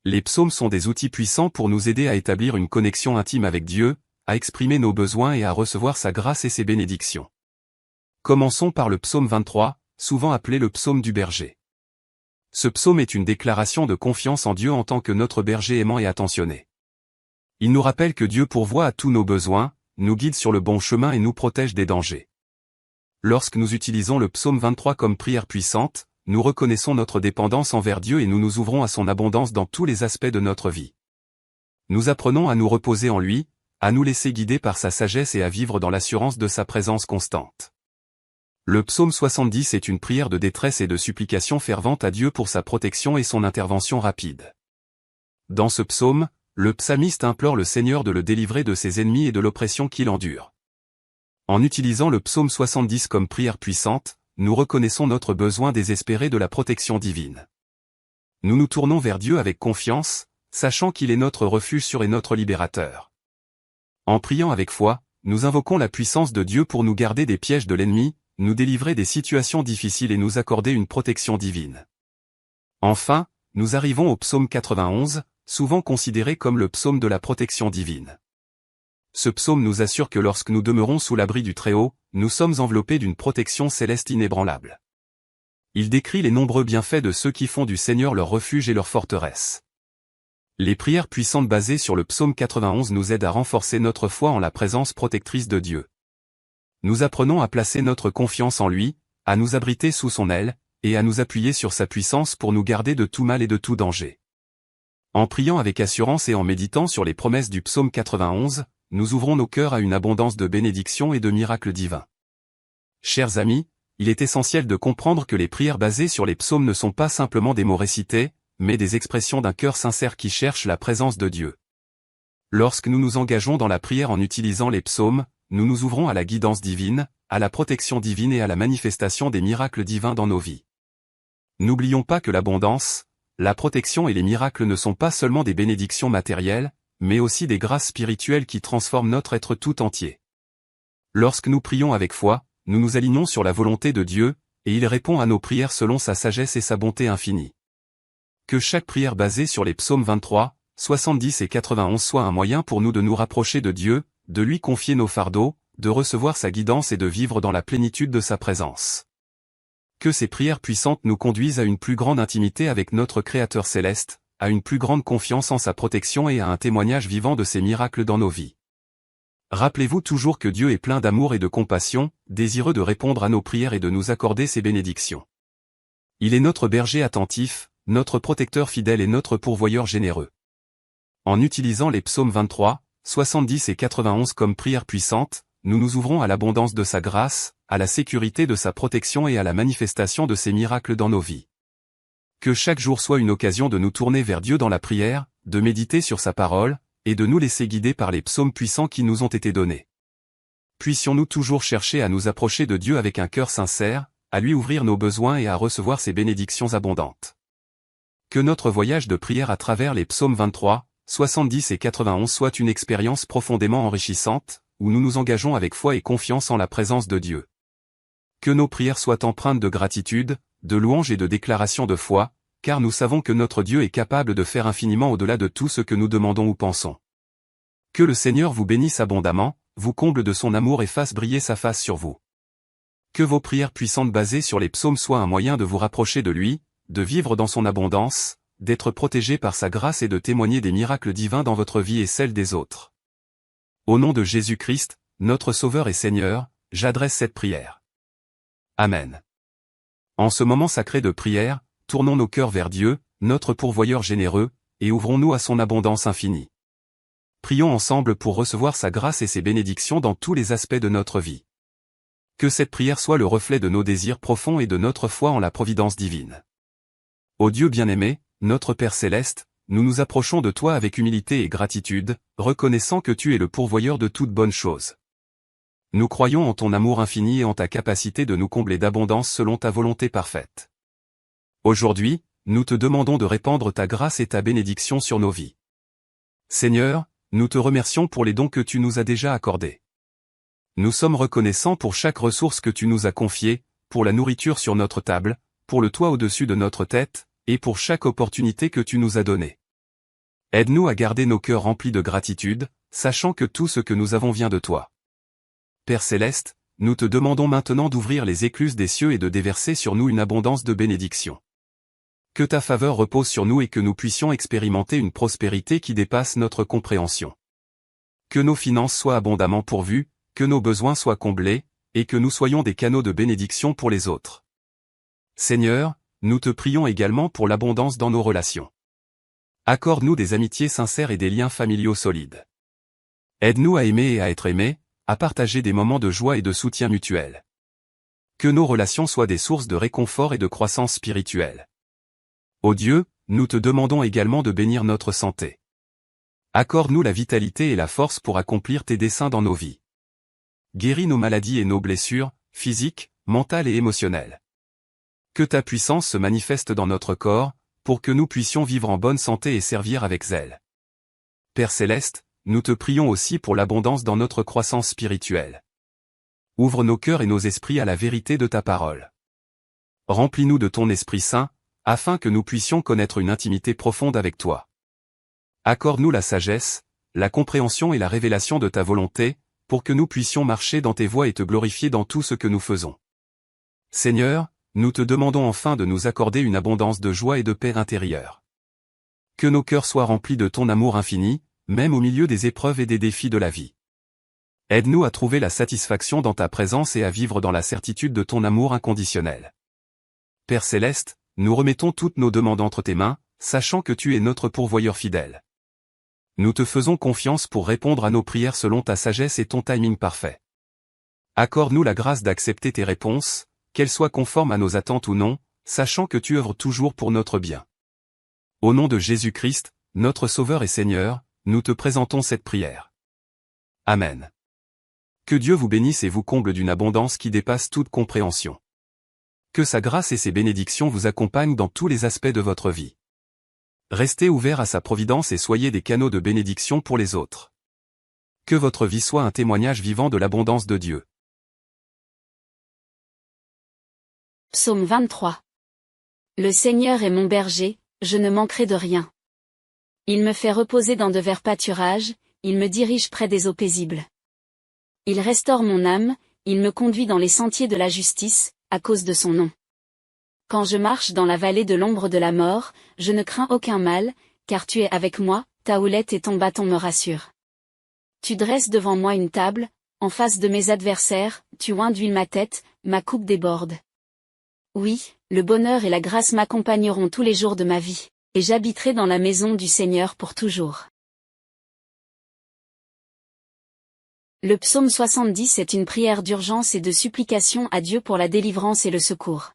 Les psaumes sont des outils puissants pour nous aider à établir une connexion intime avec Dieu, à exprimer nos besoins et à recevoir sa grâce et ses bénédictions. Commençons par le psaume 23, souvent appelé le psaume du berger. Ce psaume est une déclaration de confiance en Dieu en tant que notre berger aimant et attentionné. Il nous rappelle que Dieu pourvoit à tous nos besoins, nous guide sur le bon chemin et nous protège des dangers. Lorsque nous utilisons le psaume 23 comme prière puissante, nous reconnaissons notre dépendance envers Dieu et nous nous ouvrons à son abondance dans tous les aspects de notre vie. Nous apprenons à nous reposer en lui, à nous laisser guider par sa sagesse et à vivre dans l'assurance de sa présence constante. Le psaume 70 est une prière de détresse et de supplication fervente à Dieu pour sa protection et son intervention rapide. Dans ce psaume, le psalmiste implore le Seigneur de le délivrer de ses ennemis et de l'oppression qu'il endure. En utilisant le psaume 70 comme prière puissante, nous reconnaissons notre besoin désespéré de la protection divine. Nous nous tournons vers Dieu avec confiance, sachant qu'il est notre refuge sûr et notre libérateur. En priant avec foi, nous invoquons la puissance de Dieu pour nous garder des pièges de l'ennemi, nous délivrer des situations difficiles et nous accorder une protection divine. Enfin, nous arrivons au psaume 91, souvent considéré comme le psaume de la protection divine. Ce psaume nous assure que lorsque nous demeurons sous l'abri du Très-Haut, nous sommes enveloppés d'une protection céleste inébranlable. Il décrit les nombreux bienfaits de ceux qui font du Seigneur leur refuge et leur forteresse. Les prières puissantes basées sur le psaume 91 nous aident à renforcer notre foi en la présence protectrice de Dieu. Nous apprenons à placer notre confiance en lui, à nous abriter sous son aile, et à nous appuyer sur sa puissance pour nous garder de tout mal et de tout danger. En priant avec assurance et en méditant sur les promesses du psaume 91, nous ouvrons nos cœurs à une abondance de bénédictions et de miracles divins. Chers amis, il est essentiel de comprendre que les prières basées sur les psaumes ne sont pas simplement des mots récités, mais des expressions d'un cœur sincère qui cherche la présence de Dieu. Lorsque nous nous engageons dans la prière en utilisant les psaumes, nous nous ouvrons à la guidance divine, à la protection divine et à la manifestation des miracles divins dans nos vies. N'oublions pas que l'abondance, la protection et les miracles ne sont pas seulement des bénédictions matérielles, mais aussi des grâces spirituelles qui transforment notre être tout entier. Lorsque nous prions avec foi, nous nous alignons sur la volonté de Dieu, et il répond à nos prières selon sa sagesse et sa bonté infinie. Que chaque prière basée sur les psaumes 23, 70 et 91 soit un moyen pour nous de nous rapprocher de Dieu, de lui confier nos fardeaux, de recevoir sa guidance et de vivre dans la plénitude de sa présence. Que ces prières puissantes nous conduisent à une plus grande intimité avec notre Créateur céleste, à une plus grande confiance en sa protection et à un témoignage vivant de ses miracles dans nos vies. Rappelez-vous toujours que Dieu est plein d'amour et de compassion, désireux de répondre à nos prières et de nous accorder ses bénédictions. Il est notre berger attentif, notre protecteur fidèle et notre pourvoyeur généreux. En utilisant les psaumes 23, 70 et 91 comme prières puissantes, nous nous ouvrons à l'abondance de sa grâce, à la sécurité de sa protection et à la manifestation de ses miracles dans nos vies. Que chaque jour soit une occasion de nous tourner vers Dieu dans la prière, de méditer sur sa parole, et de nous laisser guider par les psaumes puissants qui nous ont été donnés. Puissions-nous toujours chercher à nous approcher de Dieu avec un cœur sincère, à lui ouvrir nos besoins et à recevoir ses bénédictions abondantes. Que notre voyage de prière à travers les psaumes 23, 70 et 91 soit une expérience profondément enrichissante, où nous nous engageons avec foi et confiance en la présence de Dieu. Que nos prières soient empreintes de gratitude, de louange et de déclaration de foi, car nous savons que notre Dieu est capable de faire infiniment au-delà de tout ce que nous demandons ou pensons. Que le Seigneur vous bénisse abondamment, vous comble de son amour et fasse briller sa face sur vous. Que vos prières puissantes basées sur les psaumes soient un moyen de vous rapprocher de lui, de vivre dans son abondance, d'être protégé par sa grâce et de témoigner des miracles divins dans votre vie et celle des autres. Au nom de Jésus-Christ, notre Sauveur et Seigneur, j'adresse cette prière. Amen. En ce moment sacré de prière, tournons nos cœurs vers Dieu, notre pourvoyeur généreux, et ouvrons-nous à son abondance infinie. Prions ensemble pour recevoir sa grâce et ses bénédictions dans tous les aspects de notre vie. Que cette prière soit le reflet de nos désirs profonds et de notre foi en la providence divine. Ô Dieu bien-aimé, notre Père céleste, nous nous approchons de toi avec humilité et gratitude, reconnaissant que tu es le pourvoyeur de toutes bonnes choses. Nous croyons en ton amour infini et en ta capacité de nous combler d'abondance selon ta volonté parfaite. Aujourd'hui, nous te demandons de répandre ta grâce et ta bénédiction sur nos vies. Seigneur, nous te remercions pour les dons que tu nous as déjà accordés. Nous sommes reconnaissants pour chaque ressource que tu nous as confiée, pour la nourriture sur notre table, pour le toit au-dessus de notre tête, et pour chaque opportunité que tu nous as donnée. Aide-nous à garder nos cœurs remplis de gratitude, sachant que tout ce que nous avons vient de toi. Père céleste, nous te demandons maintenant d'ouvrir les écluses des cieux et de déverser sur nous une abondance de bénédictions. Que ta faveur repose sur nous et que nous puissions expérimenter une prospérité qui dépasse notre compréhension. Que nos finances soient abondamment pourvues, que nos besoins soient comblés, et que nous soyons des canaux de bénédiction pour les autres. Seigneur, nous te prions également pour l'abondance dans nos relations. Accorde-nous des amitiés sincères et des liens familiaux solides. Aide-nous à aimer et à être aimés, à partager des moments de joie et de soutien mutuel. Que nos relations soient des sources de réconfort et de croissance spirituelle. Ô Dieu, nous te demandons également de bénir notre santé. Accorde-nous la vitalité et la force pour accomplir tes desseins dans nos vies. Guéris nos maladies et nos blessures, physiques, mentales et émotionnelles. Que ta puissance se manifeste dans notre corps, pour que nous puissions vivre en bonne santé et servir avec zèle. Père céleste, nous te prions aussi pour l'abondance dans notre croissance spirituelle. Ouvre nos cœurs et nos esprits à la vérité de ta parole. Remplis-nous de ton Esprit Saint, afin que nous puissions connaître une intimité profonde avec toi. Accorde-nous la sagesse, la compréhension et la révélation de ta volonté, pour que nous puissions marcher dans tes voies et te glorifier dans tout ce que nous faisons. Seigneur, nous te demandons enfin de nous accorder une abondance de joie et de paix intérieure. Que nos cœurs soient remplis de ton amour infini, même au milieu des épreuves et des défis de la vie. Aide-nous à trouver la satisfaction dans ta présence et à vivre dans la certitude de ton amour inconditionnel. Père Céleste, nous remettons toutes nos demandes entre tes mains, sachant que tu es notre pourvoyeur fidèle. Nous te faisons confiance pour répondre à nos prières selon ta sagesse et ton timing parfait. Accorde-nous la grâce d'accepter tes réponses, qu'elles soient conformes à nos attentes ou non, sachant que tu œuvres toujours pour notre bien. Au nom de Jésus-Christ, notre Sauveur et Seigneur, nous te présentons cette prière. Amen. Que Dieu vous bénisse et vous comble d'une abondance qui dépasse toute compréhension. Que sa grâce et ses bénédictions vous accompagnent dans tous les aspects de votre vie. Restez ouverts à sa providence et soyez des canaux de bénédiction pour les autres. Que votre vie soit un témoignage vivant de l'abondance de Dieu. Psaume 23. Le Seigneur est mon berger, je ne manquerai de rien. Il me fait reposer dans de verts pâturages, il me dirige près des eaux paisibles. Il restaure mon âme, il me conduit dans les sentiers de la justice, à cause de son nom. Quand je marche dans la vallée de l'ombre de la mort, je ne crains aucun mal, car tu es avec moi, ta houlette et ton bâton me rassurent. Tu dresses devant moi une table, en face de mes adversaires, tu oins d'huile ma tête, ma coupe déborde. Oui, le bonheur et la grâce m'accompagneront tous les jours de ma vie, et j'habiterai dans la maison du Seigneur pour toujours. Le psaume 70 est une prière d'urgence et de supplication à Dieu pour la délivrance et le secours.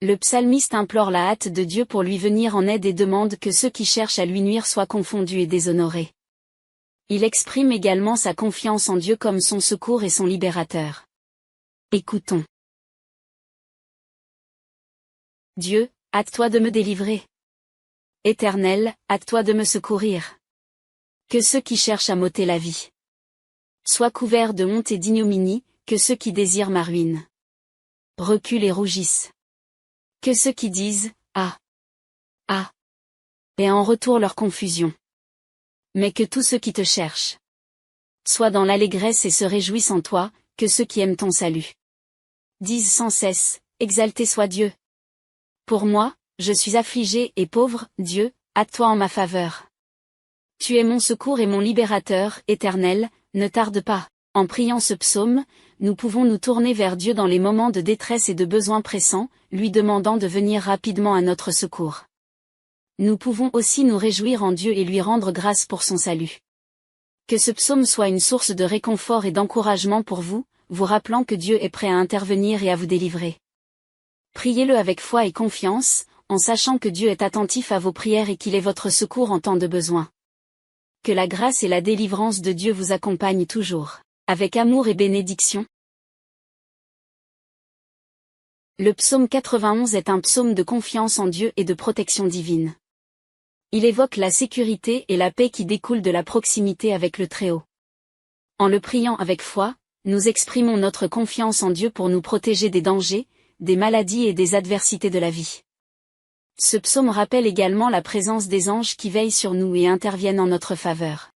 Le psalmiste implore la hâte de Dieu pour lui venir en aide et demande que ceux qui cherchent à lui nuire soient confondus et déshonorés. Il exprime également sa confiance en Dieu comme son secours et son libérateur. Écoutons. Dieu, hâte-toi de me délivrer. Éternel, hâte-toi de me secourir. Que ceux qui cherchent à m'ôter la vie soient couverts de honte et d'ignominie, que ceux qui désirent ma ruine reculent et rougissent. Que ceux qui disent « Ah, ah » aient en retour leur confusion. Mais que tous ceux qui te cherchent soient dans l'allégresse et se réjouissent en toi, que ceux qui aiment ton salut disent sans cesse « Exalté soit Dieu ». Pour moi, je suis affligé et pauvre, Dieu, hâte-toi en ma faveur. Tu es mon secours et mon libérateur, Éternel, ne tarde pas. En priant ce psaume, nous pouvons nous tourner vers Dieu dans les moments de détresse et de besoin pressants, lui demandant de venir rapidement à notre secours. Nous pouvons aussi nous réjouir en Dieu et lui rendre grâce pour son salut. Que ce psaume soit une source de réconfort et d'encouragement pour vous, vous rappelant que Dieu est prêt à intervenir et à vous délivrer. Priez-le avec foi et confiance, en sachant que Dieu est attentif à vos prières et qu'il est votre secours en temps de besoin. Que la grâce et la délivrance de Dieu vous accompagnent toujours, avec amour et bénédiction. Le psaume 91 est un psaume de confiance en Dieu et de protection divine. Il évoque la sécurité et la paix qui découlent de la proximité avec le Très-Haut. En le priant avec foi, nous exprimons notre confiance en Dieu pour nous protéger des dangers, des maladies et des adversités de la vie. Ce psaume rappelle également la présence des anges qui veillent sur nous et interviennent en notre faveur.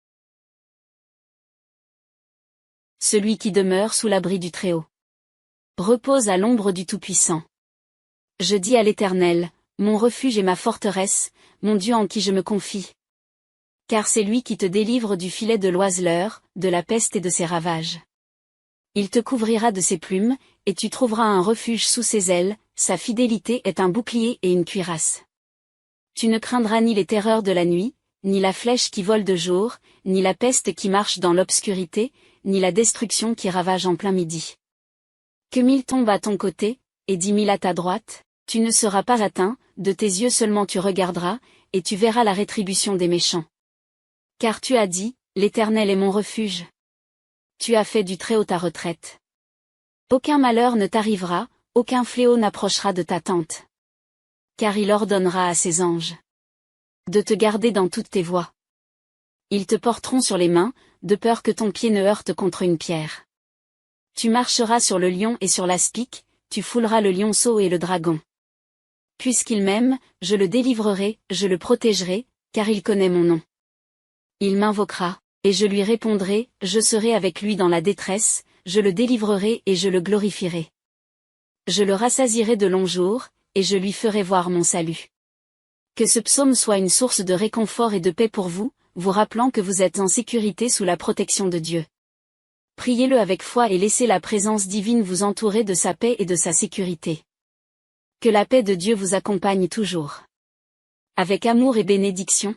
Celui qui demeure sous l'abri du Très-Haut repose à l'ombre du Tout-Puissant. Je dis à l'Éternel, mon refuge et ma forteresse, mon Dieu en qui je me confie. Car c'est lui qui te délivre du filet de l'oiseleur, de la peste et de ses ravages. Il te couvrira de ses plumes, et tu trouveras un refuge sous ses ailes, sa fidélité est un bouclier et une cuirasse. Tu ne craindras ni les terreurs de la nuit, ni la flèche qui vole de jour, ni la peste qui marche dans l'obscurité, ni la destruction qui ravage en plein midi. Que 1000 tombent à ton côté, et 10 000 à ta droite, tu ne seras pas atteint, de tes yeux seulement tu regarderas, et tu verras la rétribution des méchants. Car tu as dit, l'Éternel est mon refuge. Tu as fait du Très-Haut ta retraite. Aucun malheur ne t'arrivera, aucun fléau n'approchera de ta tente. Car il ordonnera à ses anges de te garder dans toutes tes voies. Ils te porteront sur les mains, de peur que ton pied ne heurte contre une pierre. Tu marcheras sur le lion et sur l'aspic, tu fouleras le lionceau et le dragon. Puisqu'il m'aime, je le délivrerai, je le protégerai, car il connaît mon nom. Il m'invoquera, et je lui répondrai, je serai avec lui dans la détresse, je le délivrerai et je le glorifierai. Je le rassasierai de longs jours, et je lui ferai voir mon salut. Que ce psaume soit une source de réconfort et de paix pour vous, vous rappelant que vous êtes en sécurité sous la protection de Dieu. Priez-le avec foi et laissez la présence divine vous entourer de sa paix et de sa sécurité. Que la paix de Dieu vous accompagne toujours. Avec amour et bénédiction,